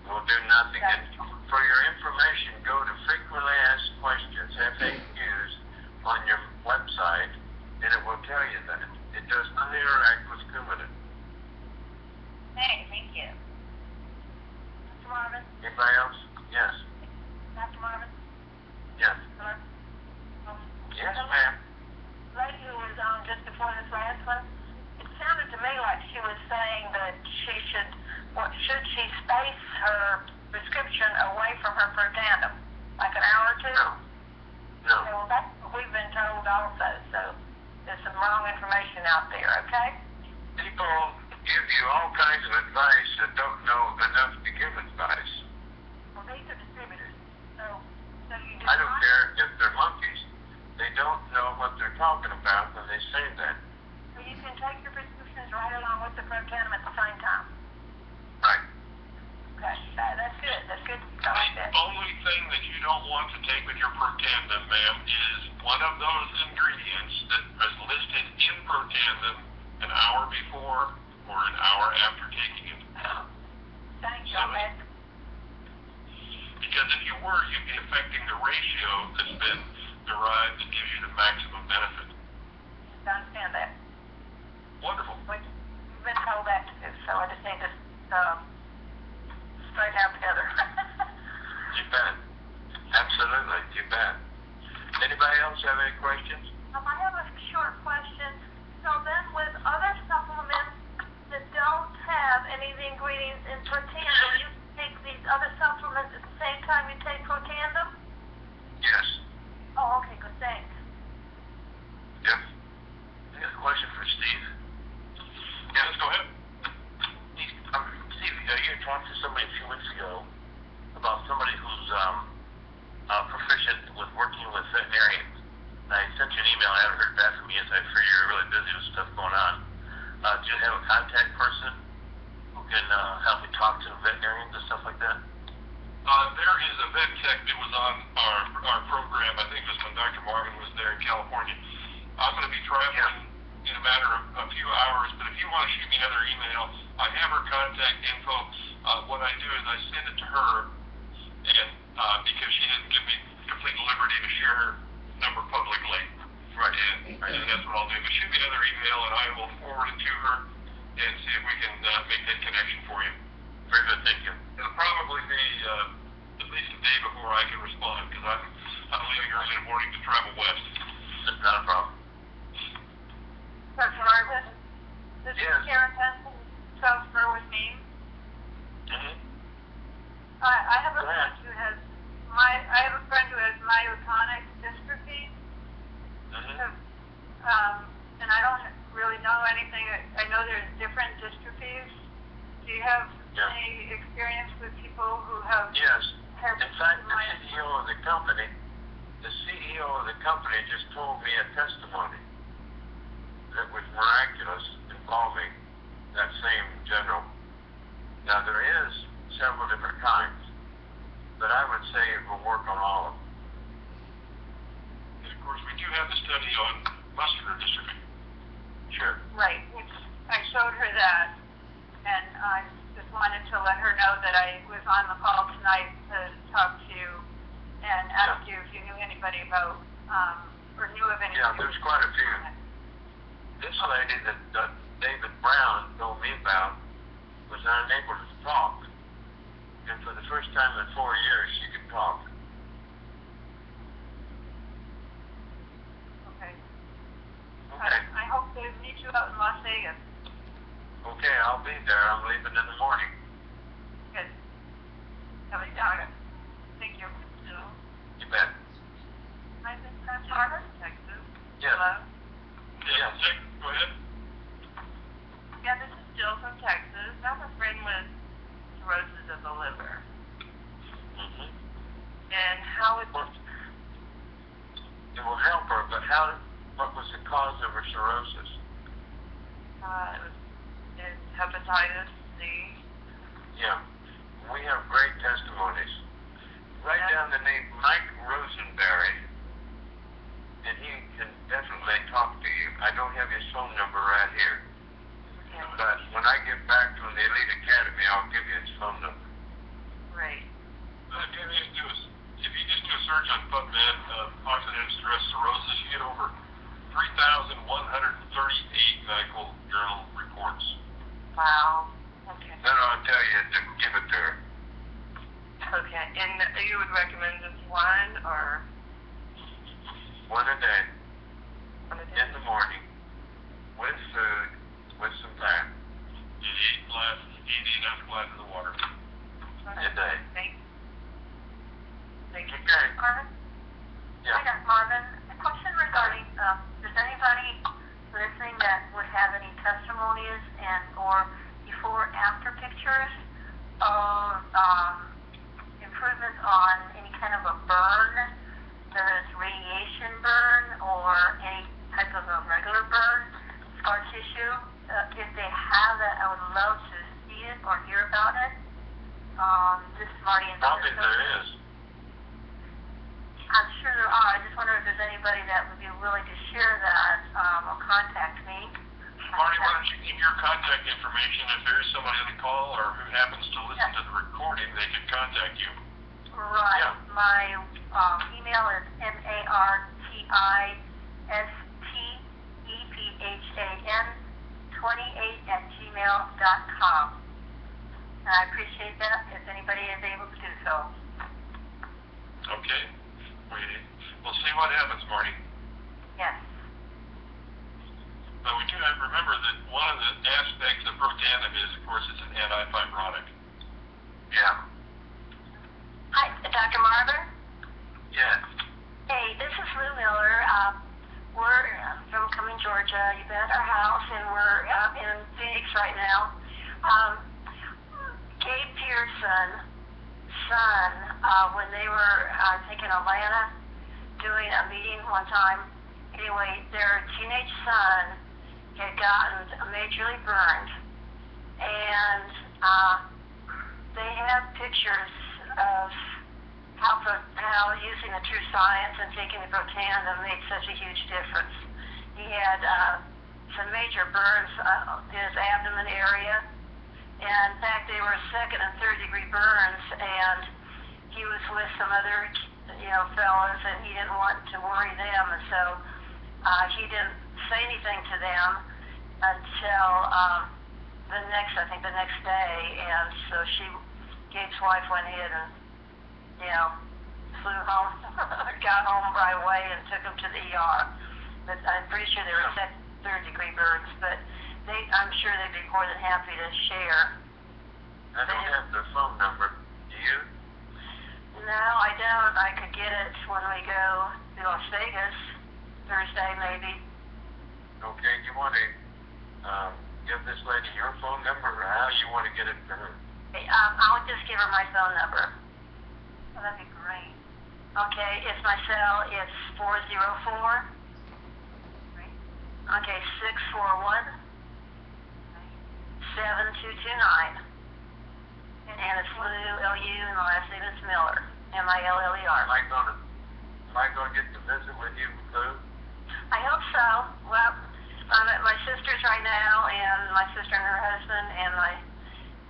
Will do nothing. And for your information, go to frequently asked questions, FAQs, on your website, and it will tell you that. It does not interact with Coumadin. Hey, thank you. Dr. Marvin? Anybody else? Yes. Dr. Marvin? Yes. Hello? Yes, ma'am. Lady who was on just before this last one, it sounded to me like she was saying that she should she space her prescription away from her protandem, like an hour or 2? No. No. Okay, well, that's what we've been told also, so there's some wrong information out there, okay? People give you all kinds of advice that don't know enough to give advice. Well, these are distributors, so you do I don't not... care if they're monkeys. They don't know what they're talking about when they say that. So you can take your prescriptions right along with the protandem at the same time. Right. Okay, that's good. That's good. I like that. The only thing that you don't want to take with your protandem, ma'am, is one of those ingredients that is listed in protandem an hour before or an hour after taking it. Thank you. So because if you were, you'd be affecting the ratio that's been derived that gives you the maximum benefit. I understand that. Wonderful. We've been told that too, so I just need to straighten out together. You bet. Absolutely. You bet. Anybody else have any questions? I have a short question. So then with other supplements that don't have any of the ingredients in protandem, you take these other supplements at the same time you take protandem? Yes. Oh, okay, good, thanks. Yep. I got a question for Steve. Yeah, let's go ahead. Steve, you had talked to somebody a few weeks ago about somebody who's proficient with working with veterinarians. And I sent you an email. I haven't heard back from you, so I figure you're really busy with stuff going on. Do you have a contact person who can help me talk to veterinarians and stuff like that? There is a vet tech that was on our program. I think it was when Dr. Marvin was there in California. I'm going to be traveling in a matter of a few hours, but if you want to shoot me another email, I have her contact info. What I do is I send it to her, and because she didn't give me complete liberty to share her number publicly. Right. And that's what I'll do. But shoot me another email, and I will forward it to her and see if we can make that connection for you. Very good. Thank you. It'll probably be at least a day before I can respond, because I'm leaving early in the morning to travel west. That's not a problem. Dr. Marvin, this is Yes. Karen Benson, transfer with me. I have a Go ahead. friend who has myotonic dystrophy. Mm-hmm. And I don't really know anything. I know there's different dystrophies. Do you have any experience with people who have? Yes. Have In fact, the CEO of the company just told me a testimony that was miraculous involving that same general. Now, there is several different kinds, but I would say it will work on all of them. And of course, we do have the study on muscular dystrophy. Sure. Right. I showed her that, and I just wanted to let her know that I was on the call tonight to talk to you and ask you if you knew anybody about, or knew of anybody. Yeah, there's quite a few. This lady that David Brown told me about was unable to talk, and for the first time in 4 years, she could talk. Okay. Okay. I hope to meet you out in Las Vegas. Okay, I'll be there. I'm leaving in the morning. Good. Have a good. Thank you. You bet. Hi, this is Charlotte, Texas. Yes. Hello. Yes. Go ahead. Yeah, this is Jill from Texas. I have a friend with cirrhosis of the liver. Mm-hmm. And how it It will help her, but what was the cause of her cirrhosis? it's hepatitis C. Yeah. We have great testimonies. Write down the name Mike Rosenberry, and he can definitely talk to you. I don't have his phone number right here, but when I get back from the Elite Academy, I'll give you his phone number. Right. If you just do a search on PubMed, oxidative stress cirrhosis, you get over 3,138 medical journal reports. Wow. Okay. Then I'll tell you to give it to her. Okay. And you would recommend just one or? One a day, One a day? in the morning, with food, with some fat. You eat enough glasses of water. A day. Thank you. Okay. Marvin? Yeah. Hi, Dr. Marvin. A question regarding, does anybody listening that would have any testimonies and or before after pictures of improvements on any kind of a burn, whether it's radiation burn or any type of a regular burn, scar tissue? If they have that, I would love to see it or hear about it. This is Marty in Probably there is. I'm sure there are. I just wonder if there's anybody that would be willing to share that or contact me. Marty, why don't you give your contact information? If there is somebody on the call or who happens to listen to the recording, they can contact you. Right. Yeah. My email is martistephan28@gmail.com. And I appreciate that if anybody is able to do so. Okay. We'll see what happens, Marty. Yes. But we do have to remember that one of the aspects of protandmi is, of course, it's an antifibrotic. Yeah. Hi, Dr. Marvin. Yes. Hey, this is Lou Miller. We're from Cumming, Georgia. You've been at our house, and we're in Phoenix right now. Gabe Pearson's son, when they were, I think, in Atlanta, doing a meeting one time. Anyway, their teenage son had gotten majorly burned, and they had pictures of how using the true science and taking the Protandim made such a huge difference. He had some major burns in his abdomen area, and in fact they were second and third degree burns, and he was with some other fellas, and he didn't want to worry them, and so he didn't say anything to them until the next day, and so Gabe's wife went in and flew home, got home right away and took him to the ER. But I'm pretty sure they were second, third degree burns, but I'm sure they'd be more than happy to share. I don't have the phone number. Do you? when we go to Las Vegas Thursday, maybe. Okay, you want to give this lady your phone number, or how you want to get it to her? I'll just give her my phone number. Oh, that'd be great. Okay, it's my cell. It's 404. Right. Okay, 641 7229. And it's Lou, L-U, and the last name is Miller, M-I-L-L-E-R. Am I going to get to visit with you, Lou? I hope so. Well, I'm at my sister's right now, and my sister and her husband, and my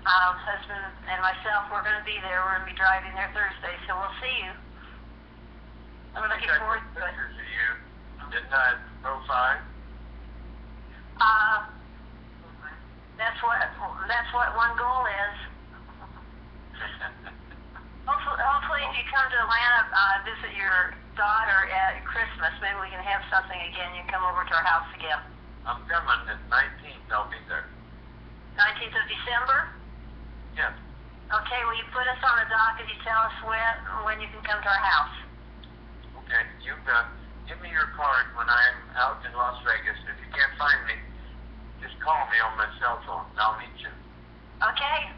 husband and myself, we're going to be there. We're going to be driving there Thursday, so we'll see you. I'm looking forward to it. Pictures of you. Didn't I profile? That's what one goal is. Hopefully, if you come to Atlanta, visit your daughter at Christmas, maybe we can have something again. You can come over to our house again. I'm coming the 19th. I'll be there. 19th of December? Yes. Okay, will you put us on the docket? You tell us when you can come to our house. Okay, you give me your card when I'm out in Las Vegas. If you can't find me, just call me on my cell phone, and I'll meet you. Okay.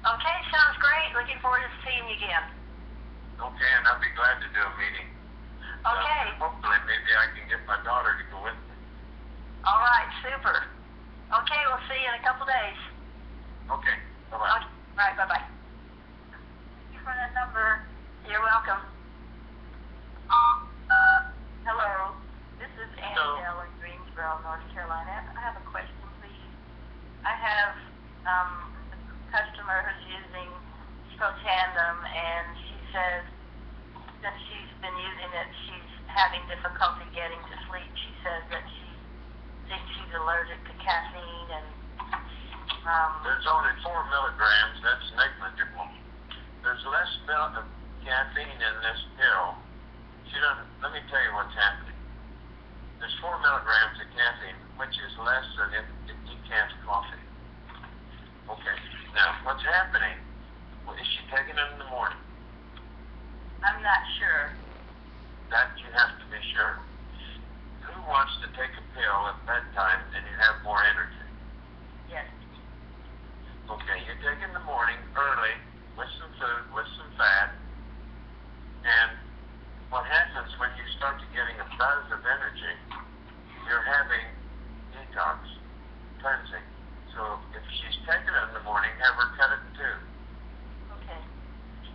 Okay, sounds great. Looking forward to seeing you again. Okay, and I'll be glad to do a meeting. Okay. Hopefully, maybe I can get my daughter to go with me. All right, super. Okay, we'll see you in a couple days. Okay, bye-bye. Okay. All right, bye-bye. Thank you for that number. You're welcome. Hello, this is Hello. Annabelle in Greensboro, North Carolina. I have a question, please. I have a customer who's using protandm, and she says since she's been using it, she's having difficulty getting to sleep. She says that she thinks she's allergic to caffeine, and There's only 4 milligrams. That's negligible. There's less caffeine in this pill. Let me tell you what's happening. There's 4 milligrams of caffeine, which is less than in decaf coffee. Okay. Now, what's happening? Is she taking it in the morning? I'm not sure. That you have to be sure. Who wants to take a pill at bedtime and you have more energy? Yes. Okay, you take it in the morning, early, with some food, with some fat, and what happens when you start to getting a buzz of energy, you're having detox, cleansing. So if she's taking it in the morning, have her cut it in 2. Okay.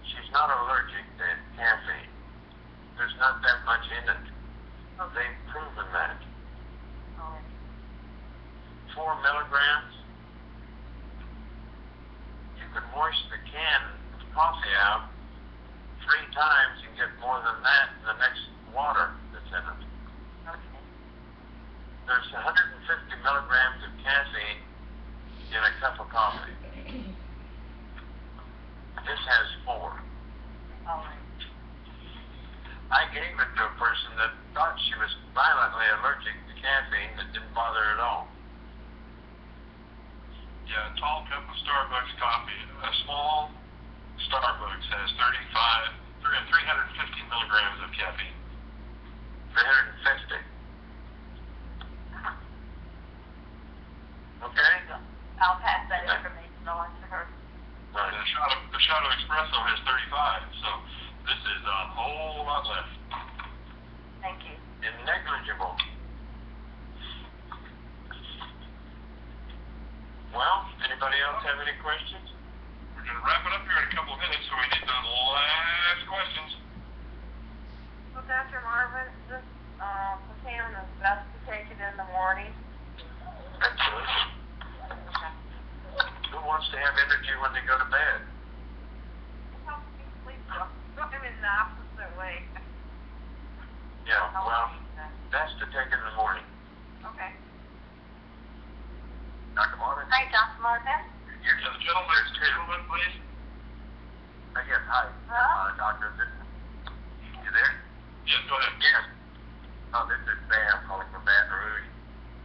She's not allergic to caffeine. There's not that much in it. They've proven that. All right. 4 milligrams. You can wash the can of coffee out 3 times and get more than that in the next water that's in it. Okay. There's 150 milligrams of caffeine in a cup of coffee. This has 4. All right. I gave it to a person that thought she was violently allergic to caffeine that didn't bother her at all. Yeah, a tall cup of Starbucks coffee, a small Starbucks has 350 milligrams of caffeine. 350. Okay? I'll pass that information on to her. Right. The shot of espresso has 35, so this is a whole lot less. Thank you. And negligible. Well, anybody else have any questions? We're going to wrap it up here in a couple of minutes, so we need the last questions. Well, Dr. Marvin, this potato is best to take it in the morning. Absolutely. Who wants to have energy when they go to bed? It helps me sleep well. I'm in the opposite way. Yeah, well, best to take it in the morning. Okay. Dr. Marvin? Hi, Dr. Marvin. Yes, Yeah, the gentleman, please. Yes, hi. Doctor, you there? Yes, go ahead. Yes. This is Sam calling from Baton Rouge.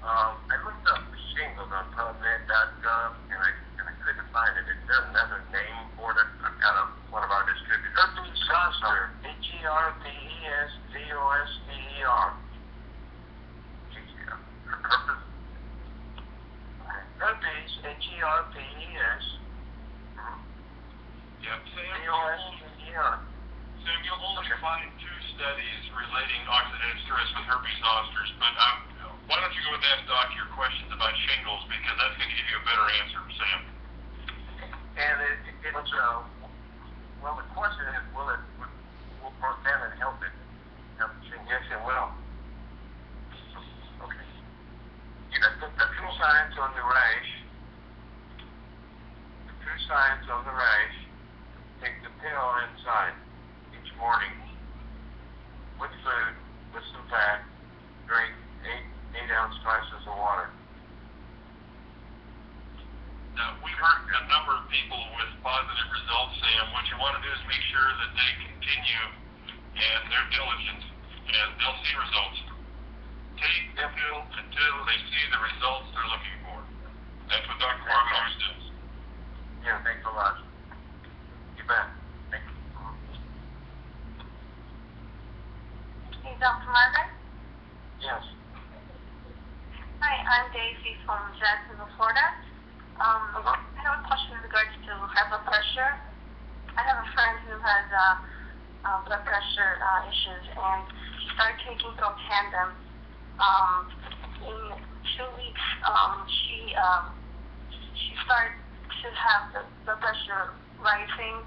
I looked up shingles on PubMed.gov and I couldn't find it. Is there another name for it? I've got one of our distributors. Herpes zoster. Herpes Sam, C-O-S-T-E-R. Sam, you'll only find 2 studies relating oxidative stress with herpes zosters, but why don't you go and ask Doc your questions about shingles, because that's going to give you a better answer, Sam. And it's well, the question is, will Protandim help it? Yes, it will. Okay. The true signs on the rash. The true signs on the rash. Take the pill inside each morning with food, with some fat. Drink 8-ounce glasses of water. Now, we've heard a number of people with positive results, Sam. What you want to do is make sure that they continue and they're diligent, and they'll see results. Take the pill until they see the results they're looking for. That's what Dr. Marvin always does. Yeah, thanks a lot. You bet. Thank you. Hey, Dr. Marvin? Yes. Hi, I'm Daisy from Jacksonville, Florida. I have a question in regards to high blood pressure. I have a friend who has blood pressure issues, and she started taking protandim. In 2 weeks, she started to have the blood pressure rising,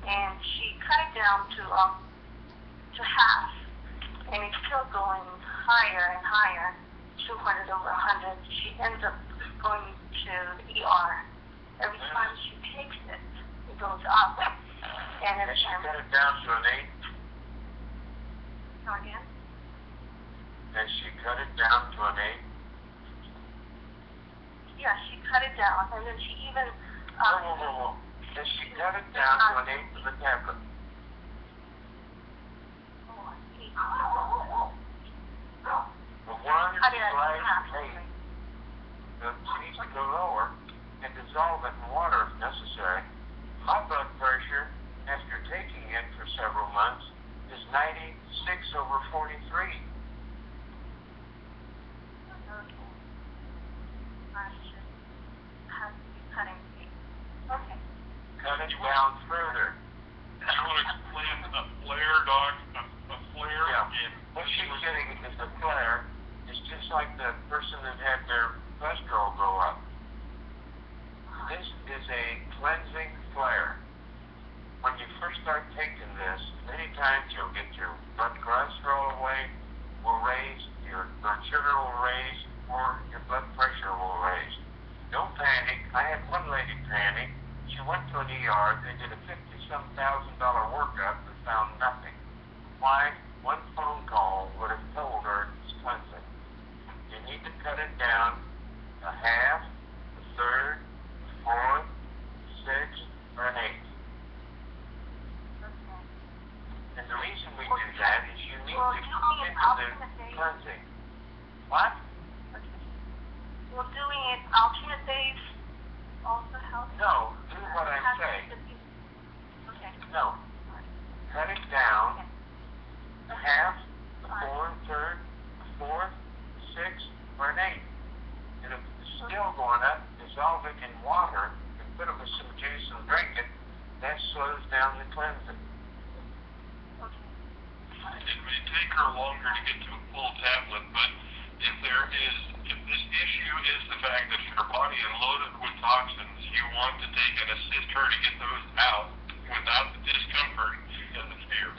and she cut it down to half, and it's still going higher and higher, 200 over 100. She ends up going to the ER. Every time she takes it, it goes up. And every she time... cut it down to an 8? Come again? And she cut it down to an 8? Yeah, she cut it down, and then she even... Whoa. And she cut it down to an 8 with a tablet. Well, one is like 8. She needs to go lower and dissolve it in water if necessary. My blood pressure, after taking it for several months, is 96 over 43. Okay. Cutting. Okay. Cut it down further. You want to explain a flare, Doc? A flare? Yeah. What she's getting is a flare. It's just like the person that had their cholesterol go up. This is a cleansing flare. When you first start taking this, many times you'll get your blood cholesterol will raise, your blood sugar will raise, or your blood pressure will raise. Don't panic. I had one lady panic. She went to an ER. They did a $50,000 workup and found nothing. Why? One phone call would have told her it's cleansing. You need to cut it down a half, a third, a fourth, a sixth, or an eighth. Okay. And the reason we do that is you need to continue the cleansing. What? Okay. Well, doing it alternate days also helps? No, do what I say. Okay. No. Cut it down a half, a fourth, third, a fourth, sixth, or an eighth. And if it's still going up, dissolve it in water and put it with some juice and drink it. That slows down the cleansing. Okay. It may take her longer to get to a full tablet, but if this issue is the fact that her body is loaded with toxins, you want to take and assist her to get those out without the discomfort and the fear.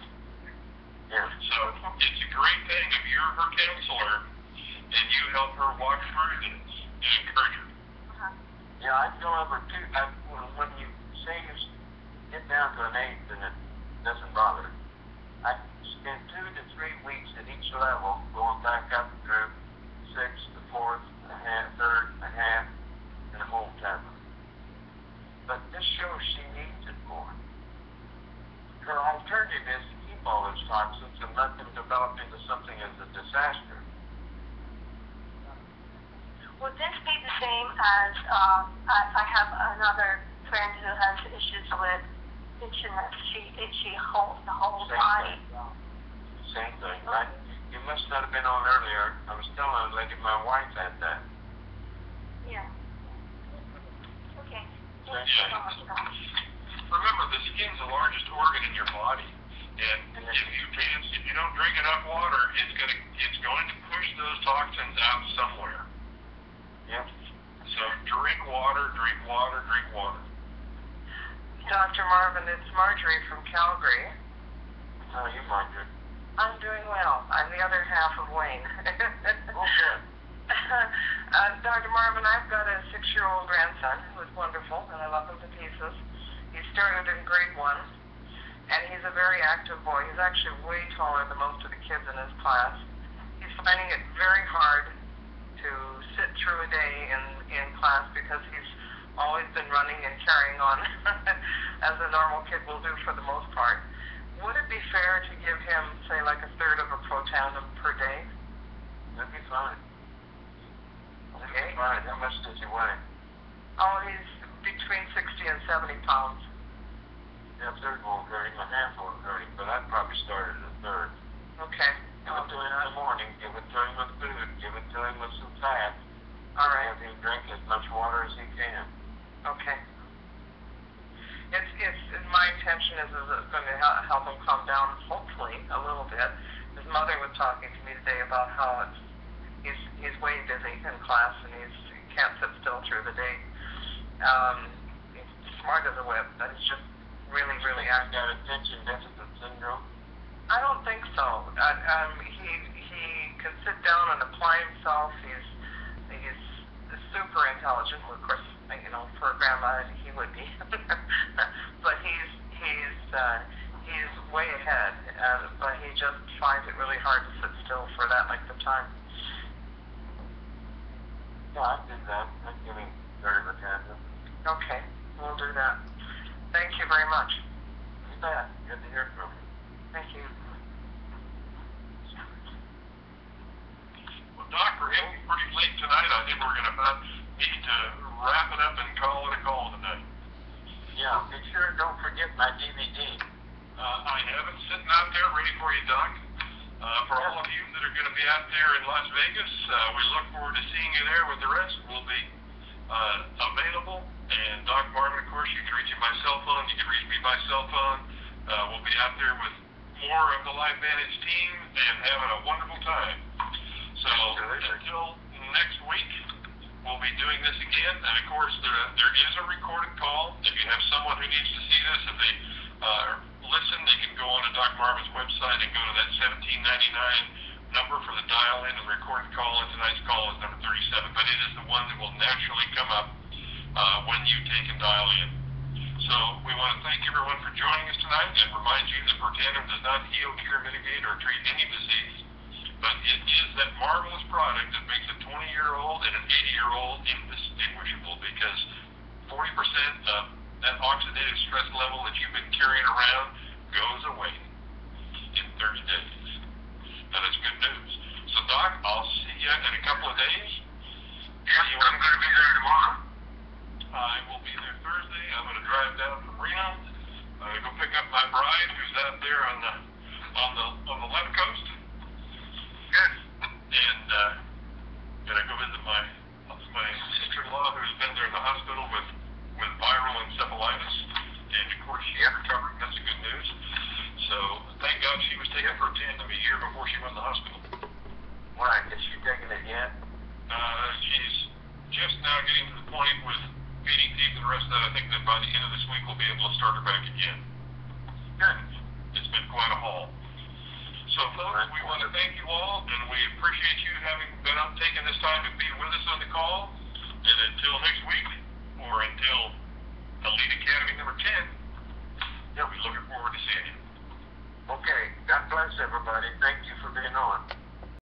Yeah. So it's a great thing if you're her counselor and you help her walk through this and encourage her. Yeah, I go over two. When you say you get down to an eighth and it doesn't bother, I spend 2 to 3 weeks at each level, going back up through sixth, the fourth, a half, third, a half, and a whole tablet. But this shows she needs it more. Her alternative is to keep all those toxins and let them develop into something as a disaster. Would this be the same as I have another friend who has issues with itchiness? She itchy the whole body. Same thing, right? You must not have been on earlier. I was telling a lady my wife had that. Yeah. Okay. Same Thank you thing. so much, Doc. Remember, the skin brain's the largest organ in your body. And if you don't drink enough water, it's going to push those toxins out somewhere. Yep. So drink water, drink water, drink water. Dr. Marvin, it's Marjorie from Calgary. How are you, Margaret? I'm doing well. I'm the other half of Wayne. Okay. Dr. Marvin, I've got a 6-year-old grandson who is wonderful, and I love him to pieces. He started in grade 1, and he's a very active boy. He's actually way taller than most of the kids in his class. He's finding it very hard to sit through a day in class because he's always been running and carrying on as a normal kid will do for the most part. Would it be fair to give him, say, like a third of a protandem per day? That'd be fine. Okay. Fine. How much does he weigh? Oh, he's between 60 and 70 pounds. Yeah, a third won't hurt him, a half won't hurt him, but I'd probably start at a third. Okay. Give it to him in the morning, give it to him with food, give it to him with some fat. All right. Have him drink as much water as he can. Okay. It's my intention is it's going to help him calm down, hopefully, a little bit. His mother was talking to me today about how he's way busy in class and he can't sit still through the day. He's smart as a whip, but it's just really, really He's active. got attention deficit syndrome. I don't think so. He can sit down and apply himself. He's super intelligent. Of course, for a grandma, he would be. But he's way ahead. But he just finds it really hard to sit still for that length of time. Yeah, I'd do that. I'd give him third of a tandem. Okay, we'll do that. Thank you very much. You bet. Good to hear from you. Thank you. Well, Doc, we're getting pretty late tonight. I think we're going to need to wrap it up and call it a call tonight. Yeah, be sure and don't forget my DVD. I have it sitting out there ready for you, Doc. For all of you that are going to be out there in Las Vegas, we look forward to seeing you there with the rest. We'll be available. And Doc Marvin, of course, you can reach me by cell phone. You can reach me by cell phone. We'll be out there with more of the Live Vantage team and having a wonderful time. So until next week, we'll be doing this again. And of course, there is a recorded call. If you have someone who needs to see this, if they listen, they can go on to Doc Marvin's website and go to that $17.99 number for the dial-in and recorded call. And tonight's call is number 37, but it is the one that will naturally come up when you take and dial in. So we want to thank everyone for joining us tonight and remind you that protandem does not heal, cure, mitigate, or treat any disease, but it is that marvelous product that makes a 20-year-old and an 80-year-old indistinguishable, because 40% of that oxidative stress level that you've been carrying around goes away in 30 days. Now that's good news. So Doc, I'll see you in a couple of days. Yes, I'm going to be there tomorrow. I will be there Thursday. I'm going to drive down from Reno. I'm going to go pick up my bride, who's out there on the left coast. Good. And going to go visit my sister-in-law, who's been there in the hospital with viral encephalitis, and of course she's recovering. That's good news. So thank God she was taking protandem a year before she went to the hospital. Why? Is she taking it yet? She's just now getting to the point with feeding teeth and the rest of that. I think that by the end of this week we'll be able to start her back again. Good. It's been quite a haul. So folks, we want to thank you all, and we appreciate you having been up, taking this time to be with us on the call. And until next week, or until Elite Academy number 10, we're looking forward to seeing you. Okay. God bless everybody. Thank you for being on.